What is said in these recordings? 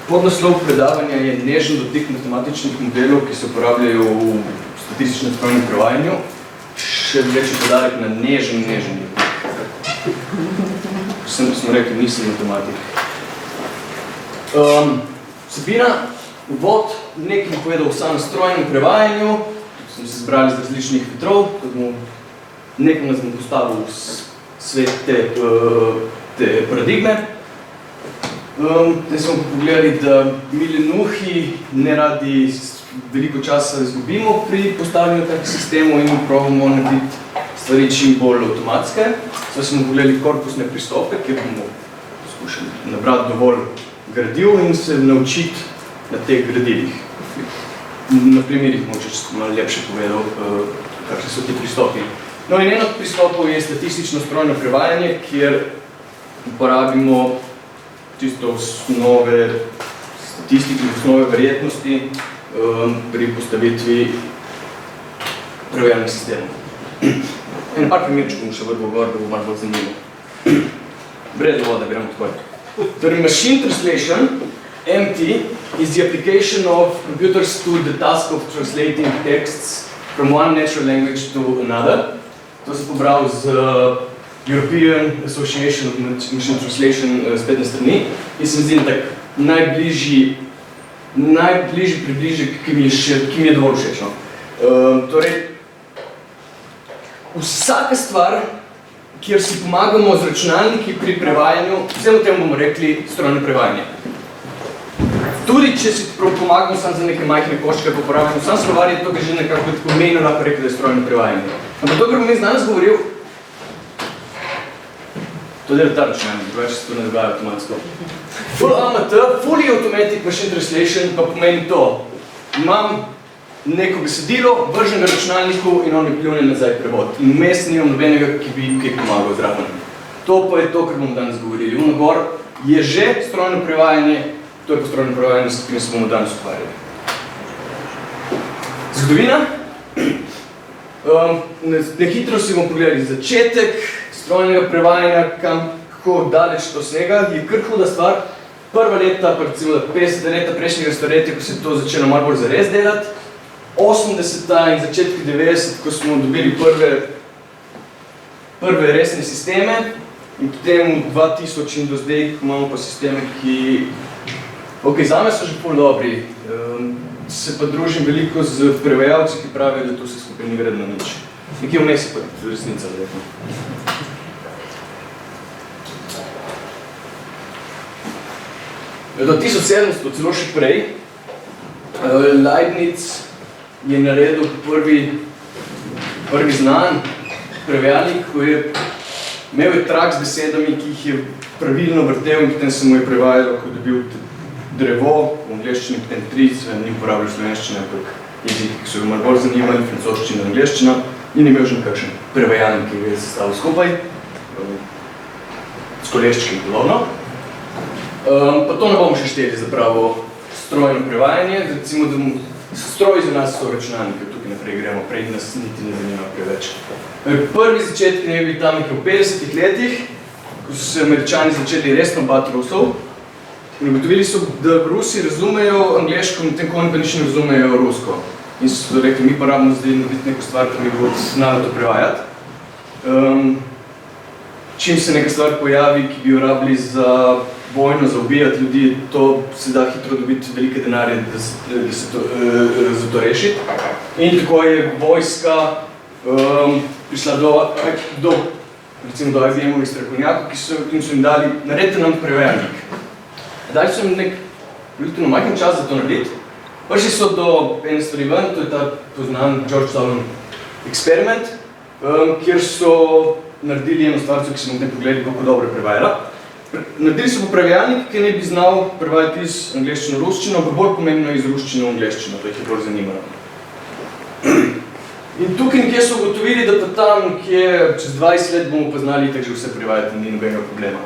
Podnaslov predavanja je nežen dotik matematičnih modelov, ki se uporabljajo v statističnem strojnem prevajanju. Še večji podarek na nežen dotik. Smo rekli, nisem matematik. Vsebina, uvod, nekaj mi povedal o samem strojnem prevajanju, smo se zbrali z različnih vetrov, nekaj nas bom postavil v svet te paradigme. Zdaj smo pogledali, da mi lenuhi ne radi veliko časa izgubimo pri postavljanju takih sistemov in probamo narediti stvari čim bolj avtomatske. Zdaj smo pogledali korpusne pristope, kjer bomo poskušali nabrati dovolj gradiv in se naučiti na teh gradivih. Na primerih moče malo lepše povedal, kakšni so ti pristopi. No in en od pristopov je statistično strojno prevajanje, kjer uporabimo čisto osnove statistike, osnove verjetnosti pri postavitvi prevajalnih sistemov. En par primerčkov še vrbo gor, da bo malo bolj zanimivo. Brez dovoda, gremo tako. Torej, machine translation, MT, is the application of computers to the task of translating texts from one natural language to another. To sem pobral z European Association of Machine Translation spletne strani in se mi zdi tak najbližji približek, ki mi je dovolj všeč. Torej, vsaka stvar, kjer si pomagamo z računalniki pri prevajanju, vsem o tem bomo rekli strojno prevajanje. Tudi, če si pomagamo samo za neke majhne koščke, pa uporabljamo sam slovar, je to, kar že nekako tako mejno lahko rekel, da je strojno prevajanje. Ampak to, kar bom jaz danes govoril, to dela ta računalnik, drugače se to ne dogaja avtomatsko. Full AMT, Fully Automatic Machine Translation, pa pomeni to. Imam neko besedilo, vržem ga računalniku in on mi pljune nazaj prevod. In vmes nimam nobenega, ki bi kaj pomagal zraven. To pa je to, kar bomo danes govorili. Ono gor je že strojno prevajanje, to je pa strojno prevajanje, s katerim se bomo danes ukvarjali. Zgodovina. Na hitro si bomo pogledali začetek strojnega prevajanja, kako daleč to snega, je kar huda stvar. Prva leta, pa recimo 50 leta prejšnjega stoletja, ko se je to začelo malo bolj zares delati, 80-ta in začetki 90, ko smo dobili prve resne sisteme in potem v 2000 in do zdaj imamo pa sisteme, ki zame so že ful dobri. Se pa družim veliko z prevajalci, ki pravijo, da to se skupaj ni vredno nič. Nekje vmes je pa resnica, verjetno. Do 1700, celo še prej, Leibniz je naredil prvi znan prevajalnik, ko je imel trak z besedami, ki jih je pravilno vrtel in potem se mu je prevajalo, ko je dobil drevo, v angleščini potem tric, ni uporabljal slovenščine, ampak jeziki, ki so ga malo bolj zanimali, francoščina, angleščina, in imel že nekakšen prevajalnik, ki ga je sestavil skupaj, s koleščki in podobno. Pa to ne bomo še šteli za pravo strojno prevajanje, recimo, da stroji za nas so računalniki, tukaj naprej gremo, prej nas niti ne zanima preveč. Prvi začetki ne bi tam nekaj v 50-ih letih, ko so se Američani začeli resno bati Rusov, in ugotovili so, da Rusi razumejo angleško, medtem ko oni pa nič ne razumejo rusko. In so rekli, mi pa rabimo zdaj narediti neko stvar, ki mi bo znala to prevajati. Čim se neka stvar pojavi, ki bi jo rabili za vojno, za ubijati ljudi, to se da hitro dobiti velike denarje, da se za to rešiti. In tako je vojska prišla do IBM-ovih strokovnjakov, ki so jim dali, naredite nam prevajalnik. Dali so jim nek relativno majhen čas za to narediti. Prišli so do ene stvari ven, to je ta poznan George Solomon eksperiment, kjer so naredili eno stvarco, ki smo v tem pogledali, kako dobro je prevajala. Naredili so pa prevajalnik, ki ne bi znal prevajati iz angleščino v ruščino, pa bolj pomembno iz ruščino v angleščino, to jih je bolj zanimalo. In tukaj nekje so ugotovili, da pa tam nekje čez 20 let bomo pa znali itak že vse prevajati, ni nobenega problema.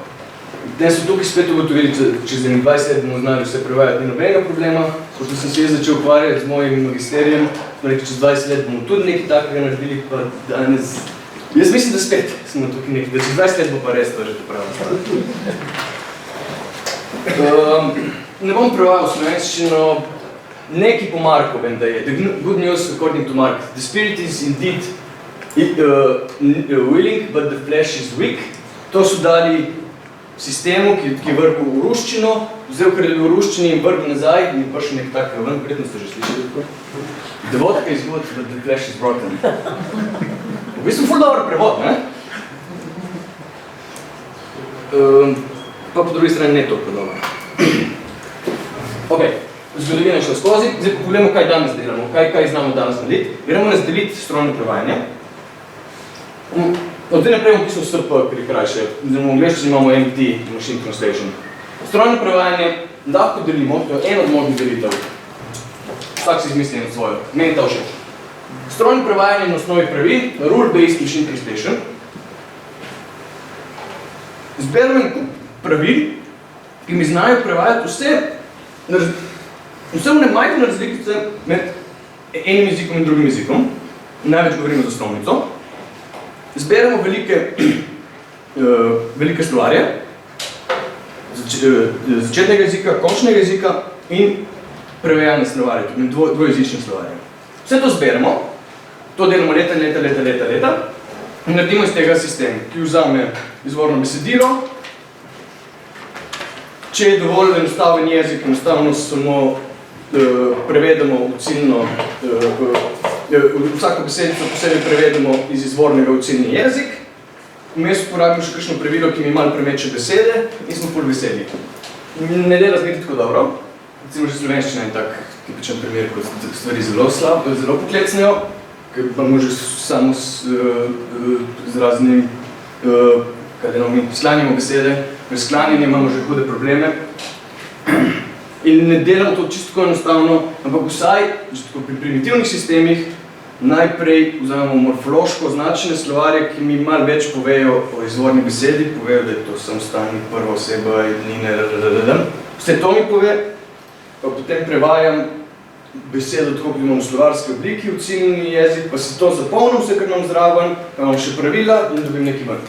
Potem so tukaj spet ugotovili, čez 20 let bomo znali vse prevajati, ni nobenega problema. Ko sem se začel ukvarjati z mojim magisterijem, smo rekli, čez 20 let bomo tudi nekaj takega naredili, pa danes... Jaz mislim, da spet smo tukaj nekaj, da čez 20 let bo pa res to že to pravo stvar. ne bom prevajal slovenščino, neki po Marku vem, da je. The good news according to Mark. The spirit is indeed willing, but the flesh is weak. To so dali sistemu, ki je vrgel v ruščino, vzel kar je v ruščini in vrgel nazaj in pa še nek tak ven, verjetno ste že slišali. The vodka is good, but the flesh is broken. V bistvu ful dober prevod, ne? Pa po drugi strani ne toliko dobro. Ok, zgodovina je šla skozi, zdaj pa pogledamo, kaj danes delamo, kaj znamo danes narediti. Gremo razdeliti strojno prevajanje. Od zdaj naprej bom pisal SP, ker je krajše. V angleščini imamo MT, Machine Translation. Strojno prevajanje lahko delimo, to je en od možnih delitev. Vsak si izmisli eno svojo, meni ta všeč. Strojno prevajanje na osnovi pravil, Rule-Based Machine Translation. Zberemo en kup pravil, ki mi znajo prevajati vse majhne razlikice med enim jezikom in drugim jezikom. Največ govorimo za osnovnico. Zberemo velike slovarje, začetnega jezika, končnega jezika in prevajalne slovarje, dvojezične slovarje. Vse to zberemo, to delamo leta in naredimo iz tega sistem, ki vzame izvorno besedilo. Če je dovolj enostaven jezik, enostavno samo prevedemo v ciljno, vsako besedico posebej prevedemo iz izvornega v ciljni jezik. Vmes uporabimo še kakšno pravilo, ki mi malo premeče besede in smo ful veseli. Ne dela zmeti tako dobro. Recimo že slovenščina je tak tipičen primer, ko stvari zelo poklecnejo, ker pa može samo z raznim sklanjamo besede. Pri sklanjanju imamo že hude probleme. In ne delamo to čisto tako enostavno, ampak vsaj pri primitivnih sistemih najprej vzamemo morfološko označene slovarje, ki mi malo več povejo o izvorni besedi, povejo, da je to samostalnik, prva oseba, jednine, vse to mi pove, pa potem prevajam besedo tako, kot imam v slovarski obliki, v ciljni jezik, pa si to zapolnim vse, kar imam zraven, pa imam še pravila in dobim nekaj ven.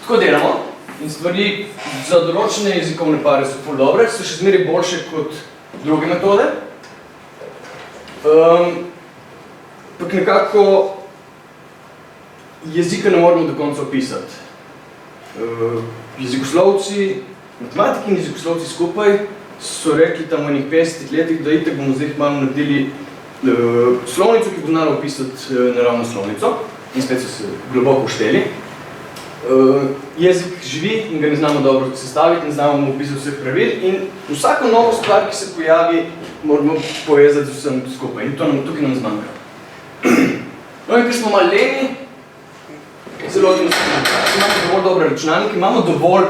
Tako delamo. In stvari za določene jezikovne pare so ful dobre, so še zmeraj boljše kot druge metode. Pak nekako jezika ne moramo do konca opisati. Jezikoslovci, matematiki in jezikoslovci skupaj so rekli tam v enih 50 letih, da itak bomo zdaj malo naredili slovnico, ki bo znala opisati naravno slovnico in spet so se globoko ušteli. Jezik živi in ga ne znamo dobro sestaviti, ne znamo opisati vseh pravil in vsako novo stvar, ki se pojavi, moramo povezati z vsem skupaj in tukaj nam zmanjka. No in ker smo malo leni, zelo imamo dovolj dobre računalnike, imamo dovolj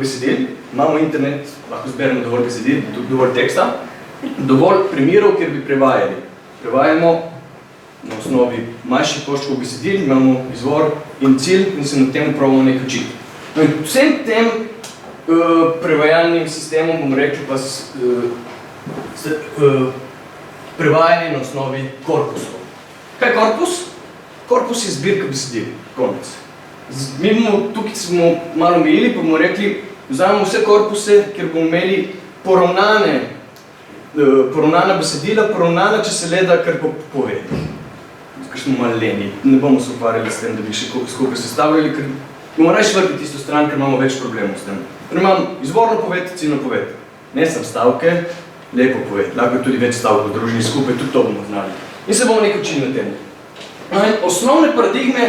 besedil, imamo internet, lahko zberemo dovolj besedil, dovolj teksta, dovolj primerov, kjer bi prevajali. Prevajamo na osnovi manjših koščkov besedil, imamo izvor in cilj in se na tem probamo nekaj učiti. No in vsem tem prevajalnim sistemom bomo rekli pa prevajanje na osnovi korpusov. Kaj je korpus? Korpus je zbirka besedil, konec. Mi bomo, tukaj smo malo omejili, pa bomo rekli, vzamemo vse korpuse, kjer bomo imeli poravnana besedila, poravnana, če se le da kar povedati. Ker smo malo leni, ne bomo se ukvarjali s tem, da bi še skupaj sestavljali, ker bomo raje vrti tisto stran, ker imamo več problemov s tem. Ker imam izvorno poved, ciljno poved. Ne sem stavke, lepo poved. Lahko je tudi več stavkov v družini skupaj, tudi to bomo znali. In se bomo nekaj učili na tem. Osnovne paradigme,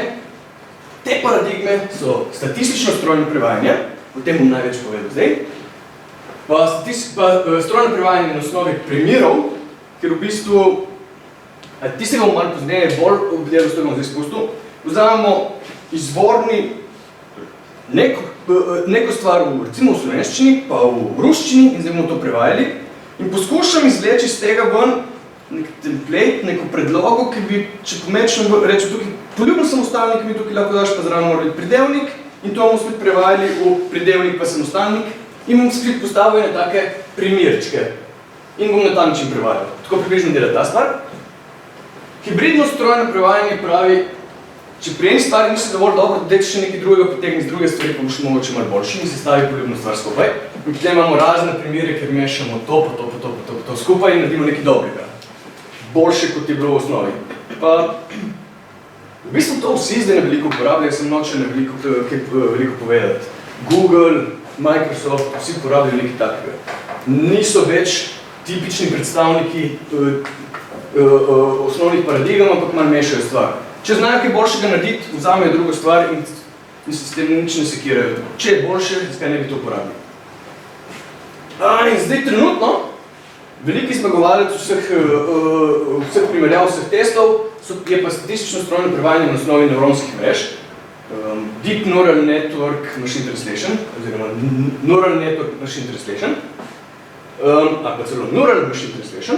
te paradigme so statistično strojno prevajanje, o tem bom največ povedal zdaj, pa strojno prevajanje na osnovi primerov, ker v bistvu tistega bomo malo pozneje bolj obdelal, s tem bom zdaj spustil. Vzamemo izvorni neko stvar recimo v slovenščini, pa v ruščini in zdaj bomo to prevajali in poskušam izvleči iz tega ven nek template, neko predlogo, ki bi, če pomečem, rečem tukaj, poljuben samostalnik mi tukaj lahko daš pa zraven mora biti pridevnik in to bomo spet prevajali v pridevnik pa samostalnik in bom spet postavil ene take primerčke in bom na ta način prevajal. Tako približno dela ta stvar. Hibridno strojno prevajanje pravi, če pri eni stvari nisi dovolj dobro, da še nekaj drugega potegni z druge stvari, pa boš mogoče malo boljši in se stavi poljubno stvar skupaj. In potem imamo razne primere, ker mešamo to, pa to, pa to, pa to, pa to skupaj in naredimo nekaj dobrega. Boljše, kot je bilo v osnovi. Pa, v bistvu to vsi zdaj ne veliko uporabljajo, sem nočel veliko povedati. Google, Microsoft, vsi uporabljajo nekaj takega. Niso več tipični predstavniki osnovnih paradigem, ampak malo mešajo stvar. Če znajo kaj boljšega narediti, vzamejo drugo stvar in se s tem nič ne sekirajo. Če je boljše, zakaj ne bi to uporabili. In zdaj trenutno, veliki zmagovalec vseh primerjav, vseh testov, je pa statistično strojno prevajanje na osnovi nevronskih mrež, Deep Neural Network Machine Translation, oziroma Neural Network Machine Translation, ali pa celo Neural Machine Translation.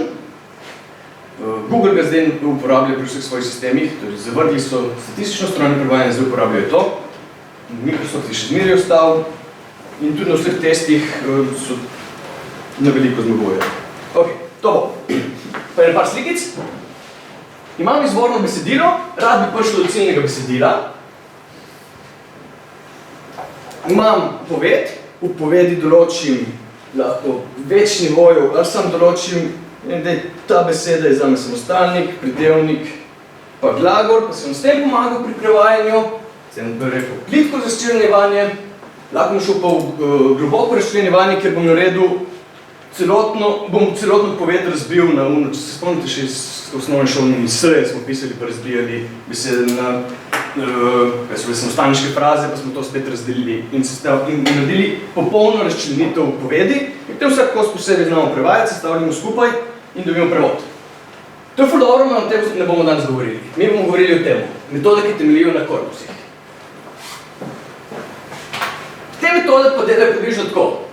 Google ga zdaj uporablja pri vseh svojih sistemih, torej zavrgli so statistično strojno prevajanje, zdaj uporabljajo to. Microsoft je še zmeraj ostal in tudi na vseh testih so na veliko zmagujejo. Ok, to bo. Pa je par slikic. Imam izvorno besedilo, rad bi prišel do ciljnega besedila. Imam poved, v povedi določim lahko več nivojev, ali sam določim, da je ta beseda je zame samostalnik, pridevnik, pa glagol, pa sem s tem pomagal pri prevajanju, sem rekel plitko razčlenjevanje, lahko bom šel pa v globoko razčlenjevanje, ker bom naredil celotno poved razbil na uno, če se spomnite še iz osnovne šolne misle, smo pisali pa razbijali besede na samostalniške fraze, pa smo to spet razdelili in naredili popolno razčlenitev povedi, in potem vsak kos posebej znamo prevajati, sestavljamo skupaj in dobimo prevod. To je ful dobro, no o tem ne bomo danes govorili. Mi bomo govorili o tem, metode, ki temeljijo na korpusih. Te metode pa delajo približno tako.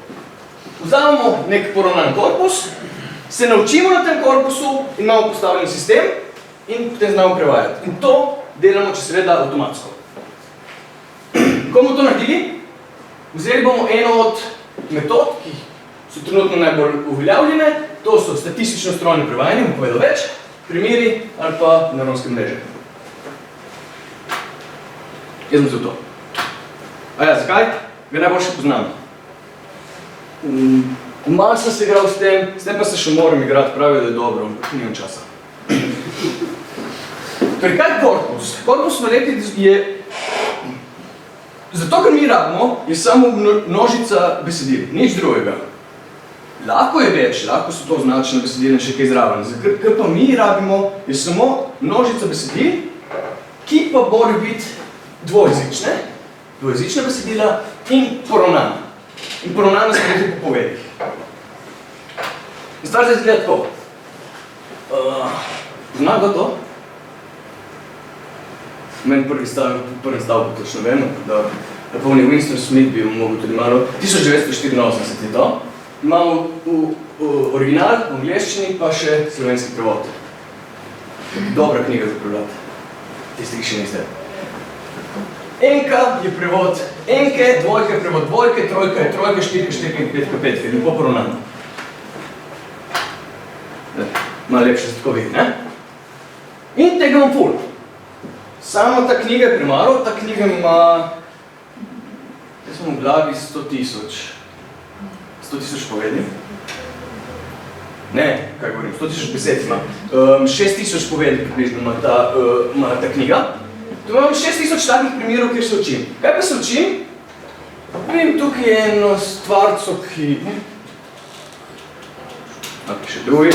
Vzamemo nek poravnan korpus, se naučimo na tem korpusu in imamo postavljen sistem in potem znamo prevajati. In to delamo, če seveda, avtomatsko. Ko bomo to naredili, vzeli bomo eno od metod, ki so trenutno najbolj uveljavljene, to so statistično strojno prevajanje, bom povedal več, primeri ali pa nevronske mreže. Jaz sem vzel to. Zakaj? Ga najboljše poznam. Malo sem se igral s tem pa se še moram igrati, pravijo, da je dobro, ampak nimam časa. Torej, kaj je korpus? Korpus smo rekli, je... Zato, ker mi rabimo, je samo množica besedil, nič drugega. Lahko je več, lahko so to označene besedile še kaj zraven. Kar pa mi rabimo, je samo množica besedil, ki pa morajo biti dvojezične besedila in poravnana. In poravnana se nekaj po povedih. In stvar se izgleda tako. Zna kdo to? Meni prvi stavek točno vem, da polni Winston Smith bi mogel tudi malo. 1984 je to. Imamo v original, v angleščini, pa še slovenski prevod. Dobra knjiga za prebrati. Tisti, ki še niste. Enka je prevod enke, dvojka je prevod dvojke, trojka je trojka, štirka, štirka in petka, petka. Je lepo poravnano. Malo lepše se tako vidi, ne? In tega imam ful. Sama ta knjiga je premalo, ta knjiga ima, jaz sem v glavi 100,000 povedi. Ne, kaj govorim, 100,000 besed ima. 6,000 povedi približno ima ta knjiga. Tu imam 6,000 takih primerov, kjer se učim. Kaj pa se učim? Vidim, tukaj je eno stvarco, ki... še drugi.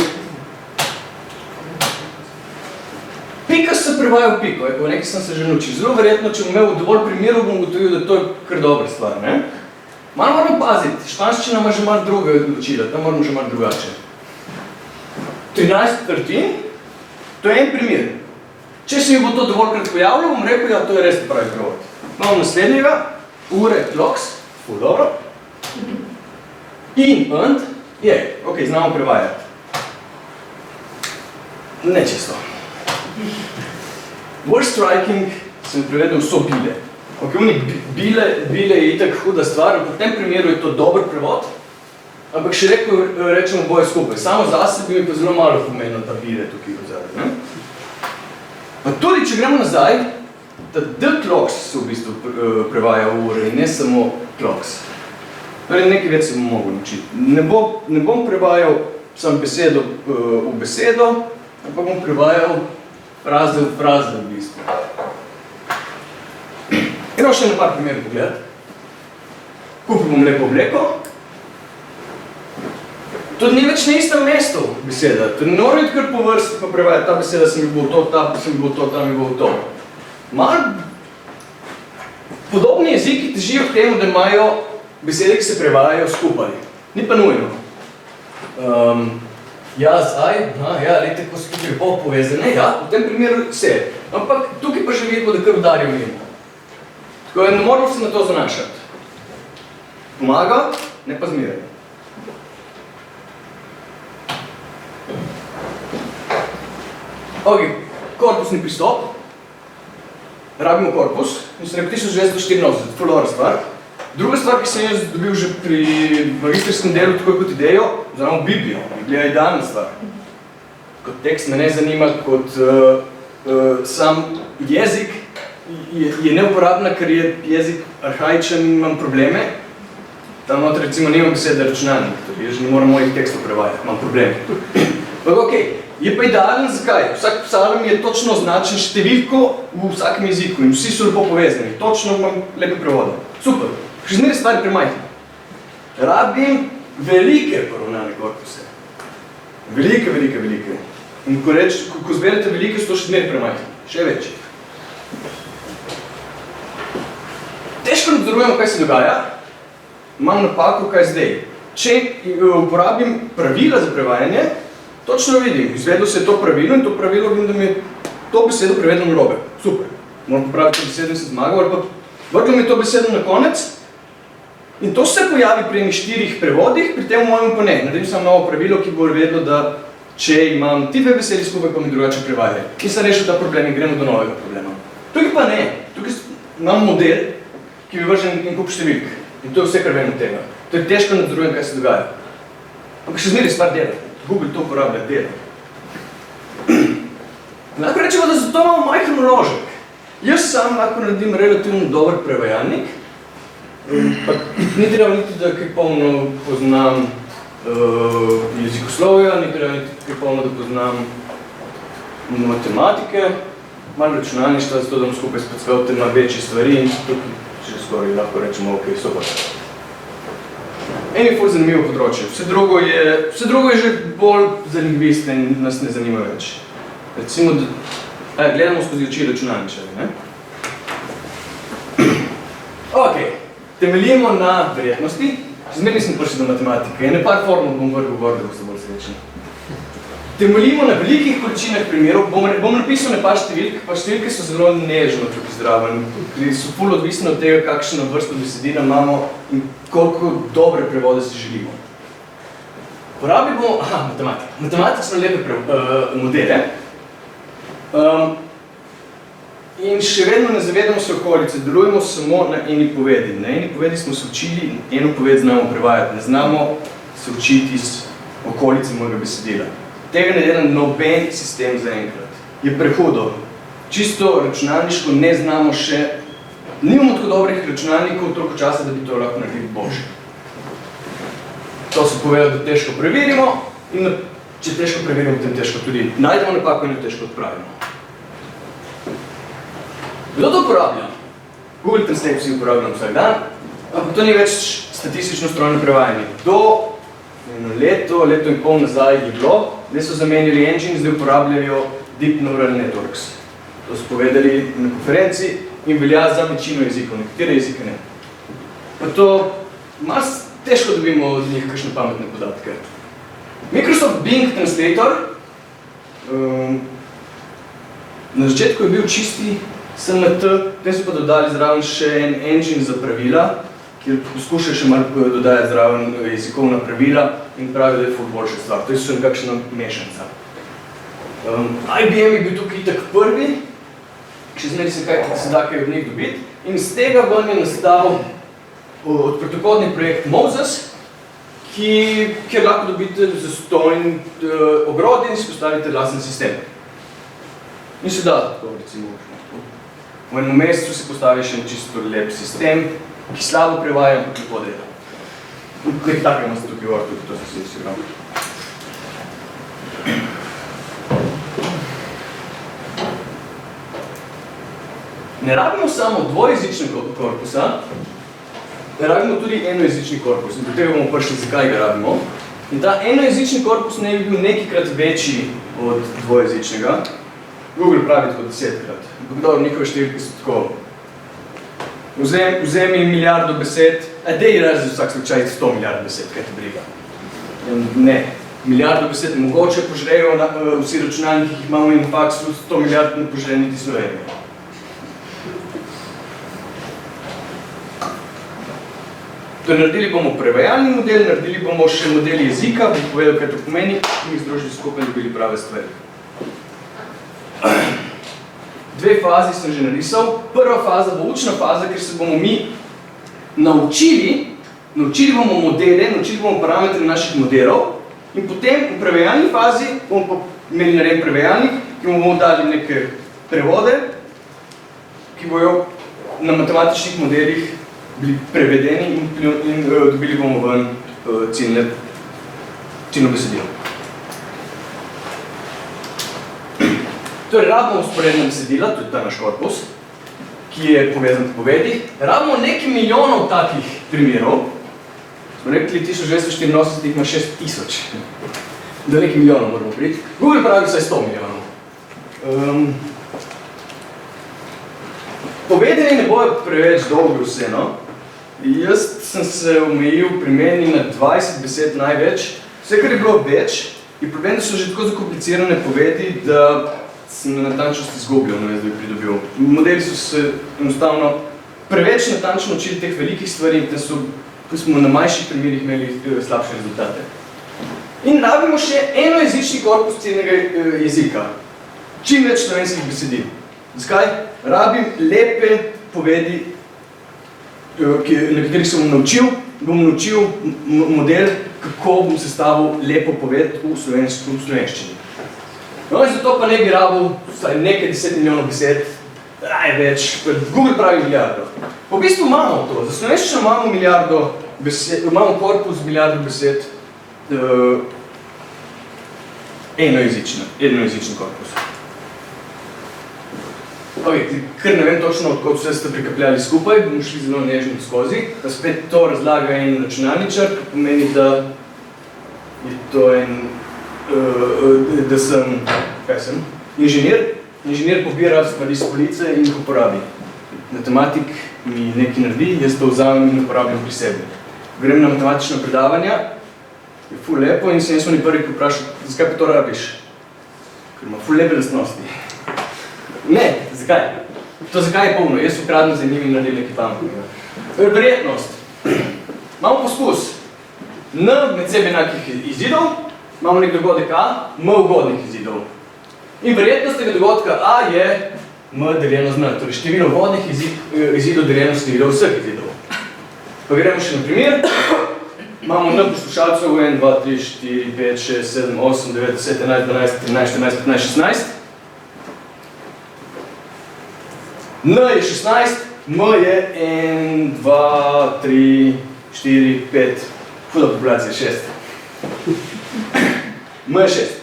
Pika se prevaja v piko, po nekaj sem se že naučil. Zelo verjetno, če bom imel dovolj primerov, bom ugotovil, da to je kar dobra stvar, ne? Malo moramo paziti, španščina ima že malo druga odločila, tam moramo že malo drugače. 13 četrtin, to je en primer. Če se mi bo to dovoljkrat pojavljalo, bom rekel, ja, to je res pravi prevod. Imamo naslednjega, ure, clocks, ful dobro. In, and, je, ok, znamo prevajati. Ne čisto. Bolj striking sem prevedel so bile. Ok, bile je itak huda stvar, v tem primeru je to dober prevod, ampak še rečemo boje skupaj. Samo zase bi mi pa zelo malo pomenil ta bile tukaj v zadnje. Pa tudi, če gremo nazaj, ta the clocks se v bistvu prevaja v ure in ne samo clocks. Torej, nekaj več se bom mogel naučiti. Ne bom prevajal samo besedo v besedo, ampak bom prevajal fraze v fraze v bistvu. Gremo še na par primerov pogledati. Kupil bom lepo obleko. To ni več na istem mestu beseda. To ne mora biti kar po vrsti, pa prevajati ta beseda se mi bo to, ta se mi bo to, ta mi bo to. Malo podobni jeziki težijo k temu, da imajo besede, ki se prevajajo skupaj. Ni pa nujno. Ja, lejte, ko so tukaj lepo povezane, ja, v tem primeru vse. Ampak tukaj pa že vidimo, da kar udarijo mimo. Tako je, ne moramo se na to zanašati. Pomaga, ne pa zmeraj. Ok, korpusni pristop. Rabimo korpus. In se rekel 1984, full horror stvar. Druga stvar, ki sem jaz dobil že pri magistrskem delu, tako kot idejo, oziroma Biblijo. Biblija je idealna stvar. Kot tekst me ne zanima, kot sam jezik je neuporabna, ker je jezik arhaičen in imam probleme. Tam noter recimo nimam besede računalnik, torej jaz ne moram mojih tekstov prevajati, imam probleme. Ampak okej, je pa idealen, zakaj? Vsak psalm je točno označen številko v vsakem jeziku in vsi so lepo povezani. Točno imam lepe prevode. Super. Še zmeraj stvari premajhne. Rabim velike poravnane korpuse. Velike. In ko zberete velike, so to še zmeraj premajhne. Še večje. Težko nadzorujemo, kaj se dogaja. Imam napako, kaj zdaj. Če uporabim pravila za prevajanje, točno vidim. Izvedel se je to pravilo in to pravilo vidim, da mi je to besedo prevedlo narobe. Super. Moram popraviti to besedo in se zmagal, ali pa vrglo mi je to besedo na konec. In to se pojavi pri 4 prevodih, pri tem mojem pa ne. Naredim samo novo pravilo, ki bo vedelo, da če imam ti 2 besedi skupaj, pa mi drugače prevajajo. In sem rešil ta problem in gremo do novega problema. Tukaj pa ne. Tukaj imam model, ki bi vržen en kup številk. In to je vse, kar vem od tega. To je težko nadzorujem, kaj se dogaja. Ampak še zmeraj stvar dela. Google to uporablja, dela. Lahko rečemo, da zato imamo majhen vložek. Jaz sam lahko naredim relativno dober prevajalnik, pa ni treba niti, da kaj polno poznam jezikoslovja, ni treba niti kaj polno, da poznam matematike, malo računalništva, zato da bom skupaj spackal te malo večje stvari in tukaj še skoraj lahko rečemo, ok, super. En je ful zanimivo področje, vse drugo je že bolj za lingviste in nas ne zanima več. Recimo, da gledamo skozi oči računalničarja, ne? Ok, temeljimo na verjetnosti, zmeraj nisem prišel do matematike, ene par formul bom vrgel gor, da boste bolj srečni. Temeljimo na velikih količinah primerov, bom napisal na par številk, pa številke so zelo nežno tukaj zdraven, ker so ful odvisne od tega, kakšno vrsto besedila imamo in koliko dobre prevode si želimo. Porabimo, matematika. Matematično lepe modele. In še vedno ne zavedamo se okolice, delujemo samo na eni povedi. Na eni povedi smo se učili, eno poved znamo prevajati, ne znamo se učiti iz okolice mojega besedila. Tega ne dela noben sistem zaenkrat. Je prehudo. Čisto računalniško ne znamo še, nimamo tako dobrih računalnikov toliko časa, da bi to lahko naredili boljše. To se povedal, da težko preverimo in če težko preverimo, potem težko tudi najdemo napako in jo težko odpravimo. Kdo to uporablja? Google Translate vsi uporabljam vsak dan, ampak to ni več statistično strojno prevajanje. Leto in pol nazaj je bilo, zdaj so zamenjali engine, zdaj uporabljajo Deep Neural Networks. To so povedali na konferenci in velja za večino jezikov, nekatere jezike ne. Pa to malo težko dobimo od njih kakšne pametne podatke. Microsoft Bing Translator na začetku je bil čisti SNT, potem so pa dodali zraven še en engine za pravila, kjer poskušajo še malo dodajati zraven jezikovna pravila in pravijo, da je ful boljša stvar. To je še nekakšna mešanca. IBM je bil tukaj itak prvi, še zmeri se da kaj od njih dobiti, in z tega ven je nastal odprtokodni projekt Moses, kjer lahko dobite zastojn ogrodje in si postavite lasten sistem. In se da tako, recimo, v enem mesecu si postaviš en čisto lep sistem, ki slabo prevaja, ampak lepo dela. Nekaj takega imam se tukaj gor, tudi to sem si izigral. Ne rabimo samo dvojezičnega korpusa, rabimo tudi enojezični korpus. In do tega bomo prišli, zakaj ga rabimo. In ta enojezični korpus ne bi bil nekajkrat večji od dvojezičnega. Google pravi tako 10-krat. Dobro, njihove številke so tako. Vzemi milijardo besed, dej razi vsak slučaj 100 milijard besed, kaj te briga. Ne, milijardo besed mogoče požrejo vsi računalniki, ki jih imamo in faksu 100 milijard ne požrejo niti Slovenije. Torej, naredili bomo prevajalni model, naredili bomo še model jezika, bom povedal, kaj to pomeni, in jih združili skupaj in dobili prave stvari. Dve fazi sem že narisal. Prva faza bo učna faza, ker se bomo mi naučili bomo modele, naučili bomo parametre naših modelov in potem v prevajalni fazi bomo imeli narejen prevajalnik, ki bomo dali neke prevode, ki bojo na matematičnih modelih bili prevedeni in dobili bomo ven ciljno besedilo. Torej, rabimo usporedna besedila, tudi ta naš korpus, ki je povezan po povedih. Rabimo nekaj milijonov takih primerov. Smo rekli, 1984 ima 6000. Do nekaj milijonov moramo priti. Google pravi vsaj 100 milijonov. Povedeni ne bojo preveč dolgi vseeno. Jaz sem se omejil pri meni na 20 besed največ. Vse, kar je bilo več, je problem, da so že tako zakomplicirane povedi, da sem na natančnost izgubljal, da bi pridobil. Modeli so se enostavno preveč natančno učili teh velikih stvari in smo na manjših primerih imeli slabše rezultate. In rabimo še enojezični korpus ciljnega jezika. Čim več slovenskih besedil. Zakaj? Rabim lepe povedi, na katerih se bom naučil model, kako bom sestavil lepo poved v slovenščini. No, in zato pa ne bi rabil nekaj 10 milijonov besed, več, Google pravi milijardo. V bistvu imamo to, za slovenščino imamo milijardo besed, imamo korpus milijardo besed, enojezični korpus. Ker ne vem točno, odkot vse ste prikapljali skupaj, bomo šli zelo nežno skozi, pa spet to razlaga en računalničar, ki pomeni, da je to da sem, inženir. Inženir pobira stvari s police in jih uporabi. Matematik mi nekaj naredi, jaz to vzamem in uporabljam pri sebi. Grem na matematična predavanja, je ful lepo in sem jaz oni prvi, ki vprašal, zakaj pa to rabiš? Ker ima ful lepe lastnosti. Ne, zakaj? To zakaj je polno, jaz ukradno za njimi naredil nekaj pametnega. Verjetnost. Imamo poskus. N med sebi enakih izidov, imamo nek dogodek A, M ugodnih izidov. In verjetnost tega dogodka A je M deljeno z N, torej število ugodnih izidov deljeno s število vseh izidov. Pa gremo še na primer. Imamo N poslušalcev 1, 2, 3, 4, 5, 6, 7, 8, 9, 10, 11, 12, 13, 14, 15, 16. N je 16, M je 1, 2, 3, 4, 5, huda populacija, 6. M je 6.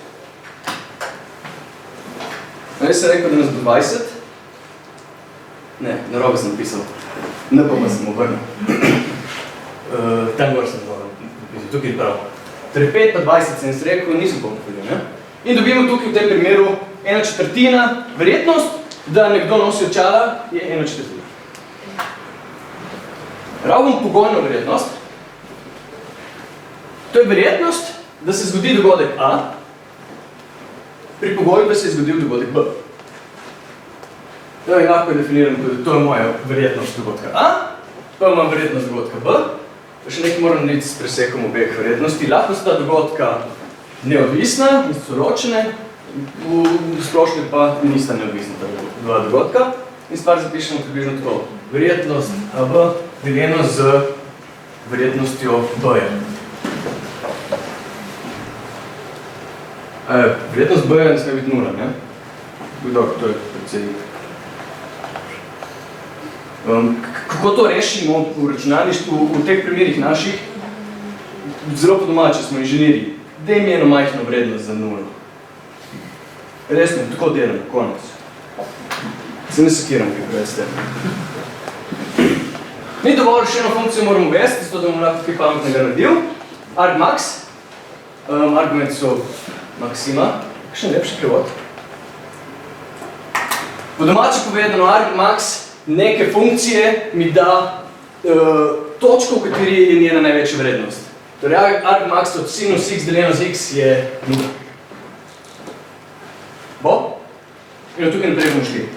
Jaz sem rekel, da nas bo 20. Ne, narobe sem napisal. N pa sem obrnil. Tam gor sem napisal, tukaj je prav. Torej 5 pa 20 sem rekel, nisem pomofilil, ne? In dobimo tukaj v tem primeru 1/4 verjetnost, da nekdo nosi očala, je 1/4. Rabimo pogojno verjetnost. To je verjetnost, da se zgodi dogodek A, pri pogoju, da se je zgodil dogodek B. To je lahko definiram, da to je moja verjetnost dogodka A, pa imam verjetnost dogodka B, pa še nekaj moram narediti s presekom obeh verjetnosti. Lahko sta dogodka neodvisna, so ločene, v splošni pa nista neodvisna ta dva dogodka. In stvar zapišemo približno tako. Verjetnost AB deljeno z verjetnostjo B. Verjetnost B ne sme biti 0, ne? Dobro, to je precej. Kako to rešimo v računalništvu, v teh primerih naših? zelo po domače smo inženirji, daj mi eno majhno vrednost za 0. Resno, tako delam, konec. Se ne sekiram, kaj preste. Ni dovolj, še eno funkcijo moramo uvesti, zato da bomo lahko kaj pametnega naredil. Argmax, argument so maksima, kakšen lepši prevod. Po domače povedano, argmax neke funkcije mi da točko, v kateri je njena največja vrednost. Torej, argmax od sinus x deljeno z x je 0. Bo? In od tukaj naprej bomo šli.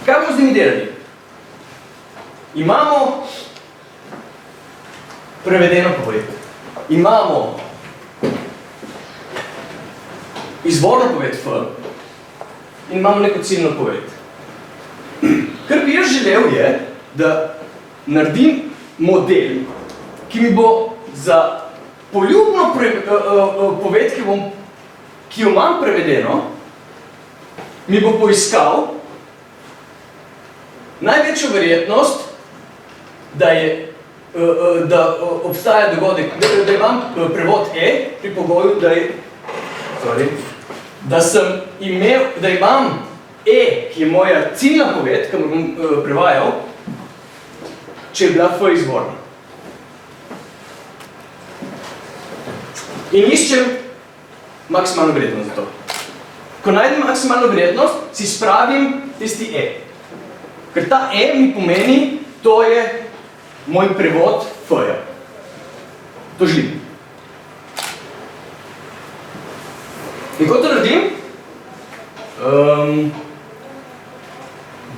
Kaj bomo z njimi delali? Imamo prevedeno poved. Imamo izvorno poved f in imamo neko ciljno poved. Kar bi jaz želel je, da naredim model, ki mi bo za poljubno poved, ki jo imam prevedeno, mi bo poiskal največjo verjetnost, da obstaja dogodek, da imam prevod E pri pogoju, da imam E, ki je moja ciljna poved, ki bom prevajal, če je bila F izvorna. In iščem maksimalno verjetnost za to. Ko najdem maksimalno verjetnost, si spravim tisti E. Ker ta E mi pomeni, to je moj prevod F-ja. To želim. In ko to naredim,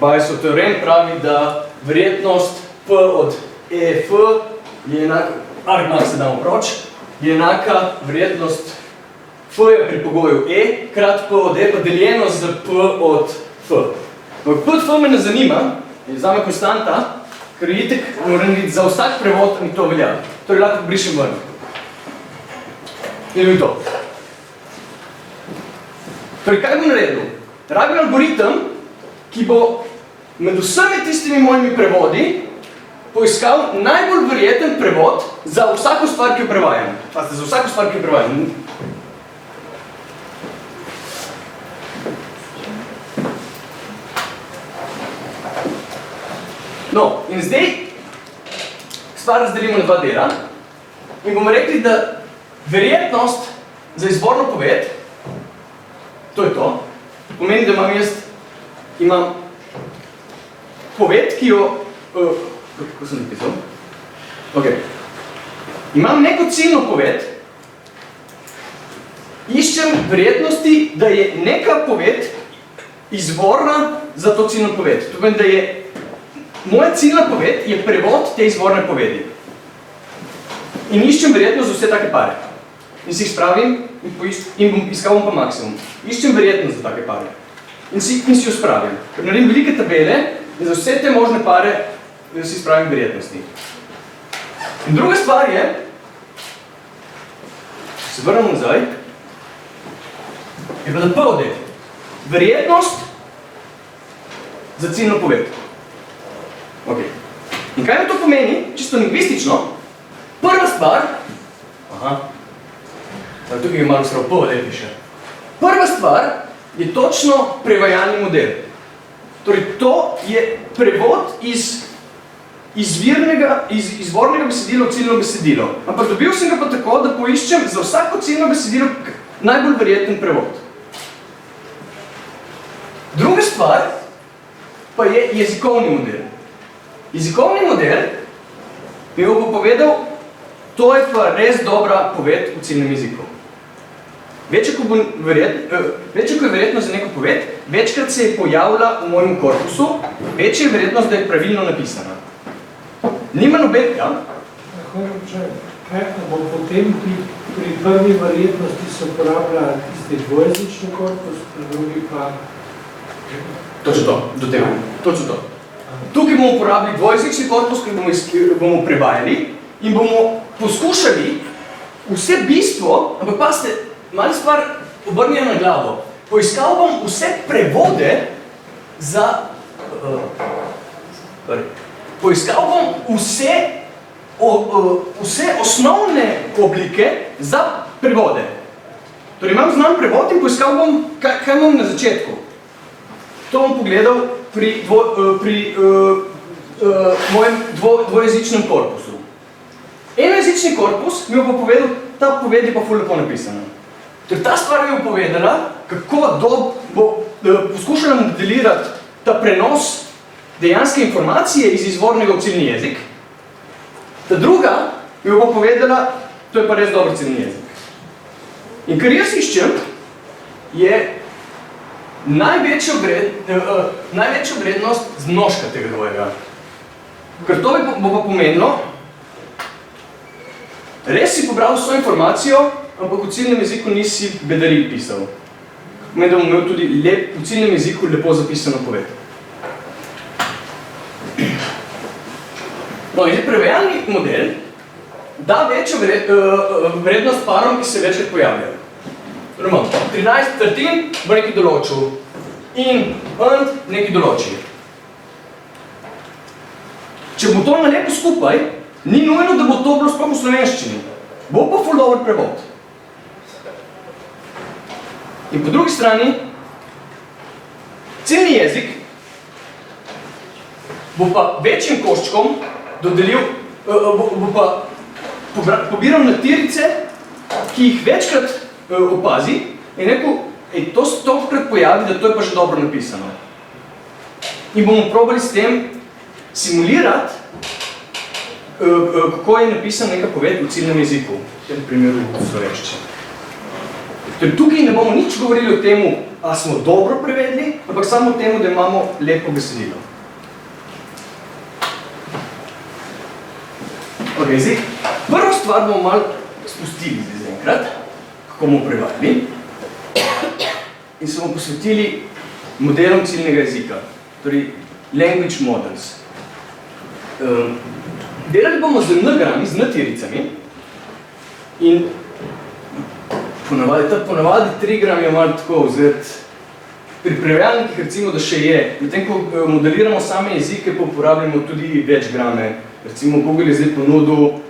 Bayesov teorem pravi, da verjetnost P od EF je enaka, argmax se damo proč, je enaka verjetnost F-ja pri pogoju E krat P od E pa deljeno z P od F. P od F me ne zanima, je zame konstanta, ker itek moram videti, za vsak prevod mi to velja. Torej lahko brišem ven. In to. Torej, kaj bom naredil? Rabim algoritem, ki bo med vsemi tistimi mojimi prevodi poiskal najbolj verjeten prevod za vsako stvar, ki jo prevajam. Pazite, za vsako stvar, ki jo prevajam. No, in zdaj stvar razdelimo na dva dela in bomo rekli, da verjetnost za izvorno poved, to je to, pomeni, da imam poved, ki jo, kako sem napisal? Ok. Imam neko ciljno poved, iščem verjetnosti, da je neka poved izvorna za to ciljno poved. To pomeni, da je moja ciljna poved je prevod te izvorne povedi. In iščem verjetnost za vse take pare. In si jih spravim in iskal bom pa maksimum. Iščem verjetnost za take pare. In si jo spravim. Ker naredim velike tabele in za vse te možne pare si spravim verjetnosti. In druga stvar je, če se vrnemo nazaj, je pa da P od E. Verjetnost za ciljno poved. Ok. In kaj to pomeni, čisto lingvistično? Prva stvar, tukaj je malo sprav P od E piše. Prva stvar je točno prevajalni model. Torej, to je prevod iz izvornega besedila v ciljno besedilo. Ampak dobil sem ga pa tako, da poiščem za vsako ciljno besedilo najbolj verjeten prevod. Druga stvar pa je jezikovni model. Jezikovni model mi bo povedal, to je pa res dobra poved v ciljnem jeziku. Večja, ko je verjetnost za neko poved, večkrat se je pojavila v mojem korpusu, večja je verjetnost, da je pravilno napisana. Nima noben, ja? Kaj bo potem pri prvi verjetnosti se uporablja tisti dvojezični korpus, pri drugi pa... Točno to, do tega. Točno to. Tukaj bomo uporabili dvojezični korpus, ker bomo prevajali in bomo poskušali vse bistvo, ampak pazite, malo stvar obrnjena na glavo. Poiskal bom vse prevode za Poiskal bom vse osnovne oblike za prevode. Torej imam znan prevod in poiskal bom, kaj imam na začetku. To bom pogledal pri mojem dvojezičnem korpusu. Enojezični korpus mi bo povedal, ta poved je pa ful lepo napisana. Torej ta stvar mi bo povedala, kako bo poskušala modelirati ta prenos dejanske informacije iz izvornega v ciljni jezik. Ta druga mi bo povedala, to je pa res dober ciljni jezik. In kar jaz iščem, je največjo vrednost zmnožka tega dvojega. Ker to bo pa pomenilo, res si pobral vso informacijo, ampak v ciljnem jeziku nisi bedarij pisal. Pomeni, da bom imel tudi v ciljnem jeziku lepo zapisano poved. No, in prevajalni model da večjo vrednost parom, ki se večkrat pojavljajo. Imamo 13 četrtin bo nekaj določil in nekaj določi. Če bo to nalepo skupaj, ni nujno, da bo to bilo sploh v slovenščini. Bo pa ful dober prevod. In po drugi strani, ciljni jezik bo pa večjim koščkom dodelil, bo pa pobiral na tirice, ki jih večkrat opazi in rekel, to se tokrat pojavi, da to je pa že dobro napisano. In bomo probali s tem simulirati, kako je napisan neka poved v ciljnem jeziku, v tem primeru v slovenščini. Torej, tukaj ne bomo nič govorili o temu, a smo dobro prevedli, ampak samo o temu, da imamo lepo besedilo. Ok, zdaj, prvo stvar bomo malo spustili zdaj enkrat, kako bomo prevajali, in se bomo posvetili modelom ciljnega jezika, torej language models. Delali bomo z n-grami, z n-tiricami, in ponavadi 3 gram je malo tako vzeti. Pri prevajalnikih recimo, da še je. Medtem, ko modeliramo same jezike, pa uporabljamo tudi več grame. Recimo, Google je zdaj ponudil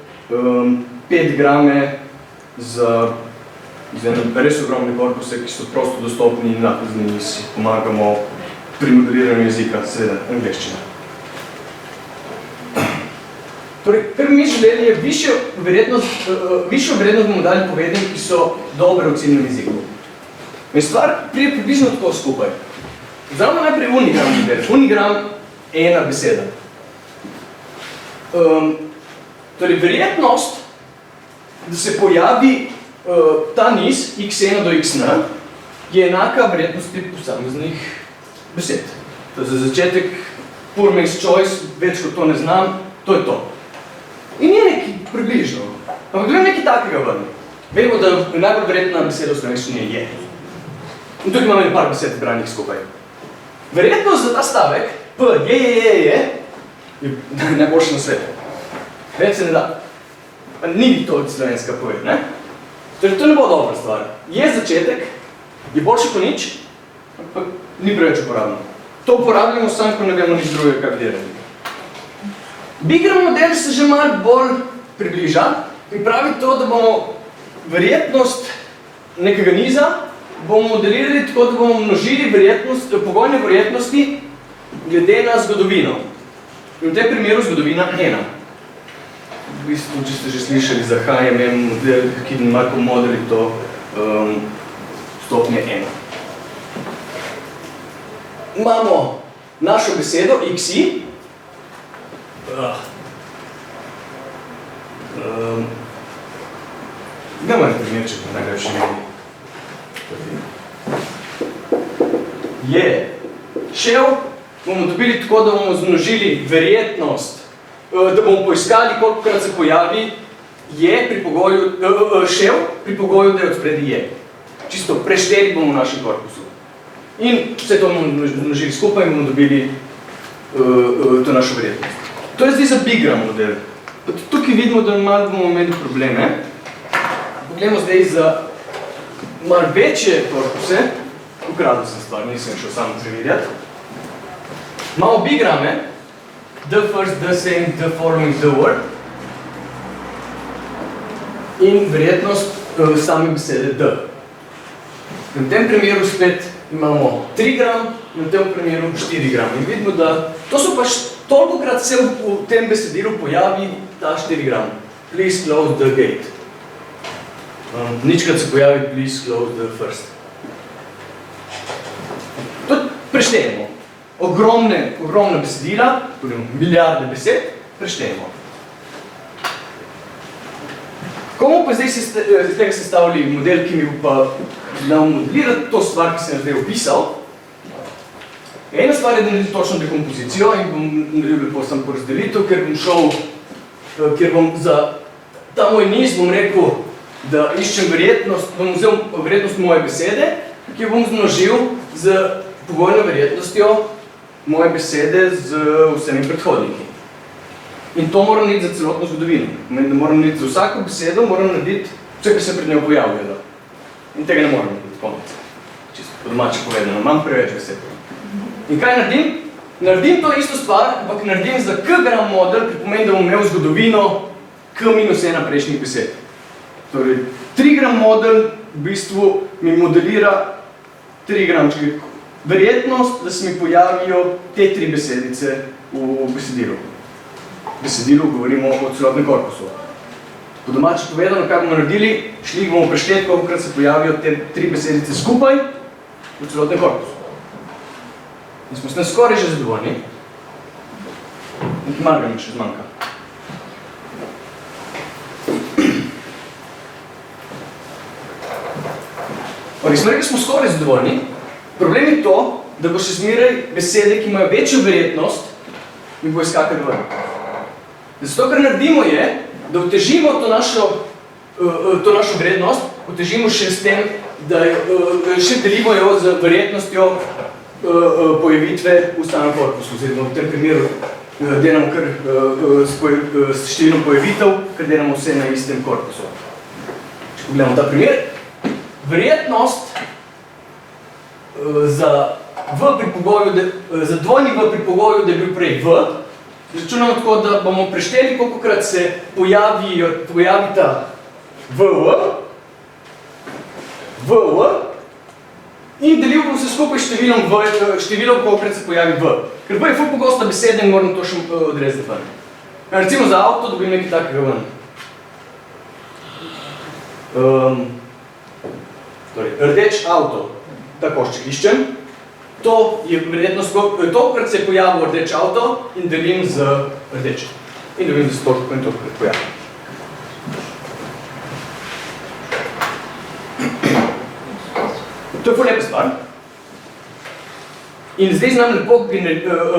5 grame za res ogromne korpuse, ki so prosto dostopni in lahko z njimi si pomagamo pri modeliranju jezika, seveda, angleščina. Torej, kar mi želeli je višjo vrednost bomo dali povedem, ki so dobre v ciljnem jeziku. In stvar prije približno tako skupaj. Vzamemo najprej unigram model. Unigram je ena beseda. Torej, verjetnost, da se pojavi ta niz x1 do xn, je enaka vrednosti posameznih besed. To je za začetek poor man's choice, več kot to ne znam, to je to. In je nekaj približno. Ampak gledam nekaj takega ven. Vemo, da najbolj verjetna beseda v slovenščini je. In tukaj imamo par besed branih skupaj. Verjetnost za ta stavek, p, je najboljši na svetu. Več se ne da. Pa ni to slovenska poved, ne? Torej, to ne bo dobra stvar. Je začetek, je boljši kot nič, ampak ni preveč uporabno. To uporabljamo samo, ko ne vemo nič drugega, kak delati. Bigram model se že malo bolj približa in pravi to, da bomo verjetnost nekega niza bomo modelirali tako, da bomo množili pogojne verjetnosti glede na zgodovino. In v tem primeru zgodovina 1. V bistvu, če ste že slišali za HMM model, ki Markov model je to stopnje 1. Imamo našo besedo xi, Dajmo en primerček, najlepši vidi. Je šel, bomo dobili tako, da bomo zmnožili verjetnost, da bomo poiskali, kolikokrat se pojavi, je pri pogoju, šel pri pogoju, da je odspredaj je. Čisto prešteli bomo v našem korpusu. In vse to bomo zmnožili skupaj in bomo dobili to našo verjetnost. To je zdaj za bigram model. Tukaj vidimo, da malo bomo imeli probleme. Poglejmo zdaj za malo večje korpuse. Ukradil sem stvar, nisem šel samo preverjati. Imamo bigrame the first, the same, the following, the word. In verjetnost same besede the. V tem primeru spet imamo 3 gram, in v tem primeru 4 gram. In vidimo, da to so pač tolikokrat se v tem besedilu pojavi ta 4 gram. Please close the gate. Ničkrat se pojavi please close the first. To preštejemo. Ogromna besedila, milijarde besed, preštejemo. Komu pa zdaj iz tega sestavili model, ki mi bo pa znal modelirati to stvar, ki sem zdaj opisal? Ena stvar je, da naredil točno dekompozicijo in bom naredil lepo sam porazdelitev, ker bom za ta moj niz bom rekel, da iščem verjetnost, bom vzel verjetnost moje besede, ki jo bom zmnožil z pogojno verjetnostjo moje besede z vsemi predhodniki. In to moram narediti za celotno zgodovino. Da moram narediti za vsako besedo, moram narediti vse, kar se pred njo pojavljalo. In tega ne moram narediti konec. Čisto po domače povedano, imam preveč besed. In kaj naredim? Naredim to isto stvar, ampak naredim za k-gram model, ki pomeni, da bom imel zgodovino k-1 prejšnjih besed. Torej, 3 gram model v bistvu mi modelira 3 gramčke. Verjetnost, da se mi pojavijo te 3 besedice v besedilu. V besedilu govorimo o celotnem korpusu. Po domače povedano, kaj bomo naredili, šli bomo prešteti, kolikokrat se pojavijo te 3 besedice skupaj v celotnem korpusu. In smo s tem skoraj že zadovoljni. In malo mi še zmanjka. Smo rekli, smo skoraj zadovoljni. Problem je to, da bo še zmeraj besede, ki imajo večjo verjetnost, mi bo izkakali ven. Zato, kar naredimo je, da otežimo to našo vrednost, otežimo še s tem, da še delimo jo z verjetnostjo pojavitve v samem korpusu. Oziroma, v tem primeru delamo kar s številom pojavitev, ker delamo vse na istem korpusu. Če pogledamo ta primer, verjetnost za dvojni v pri pogoju, da je bil prej v, začunamo tako, da bomo prešteli, kolikokrat se pojavita v, in delil bom se skupaj številom, kolikokrat se pojavi v. Ker v je ful pogosta beseda in moram to še odrezati ven. Recimo za avto dobim nekaj takega ven. Torej, rdeč avto, ta košček iščem. To je verjetnost, tolikokrat se je pojavil rdeč avto in delim z rdečem. In dobim, da se tolikokrat pojavi. To je ful lepa stvar. In zdaj znam lepo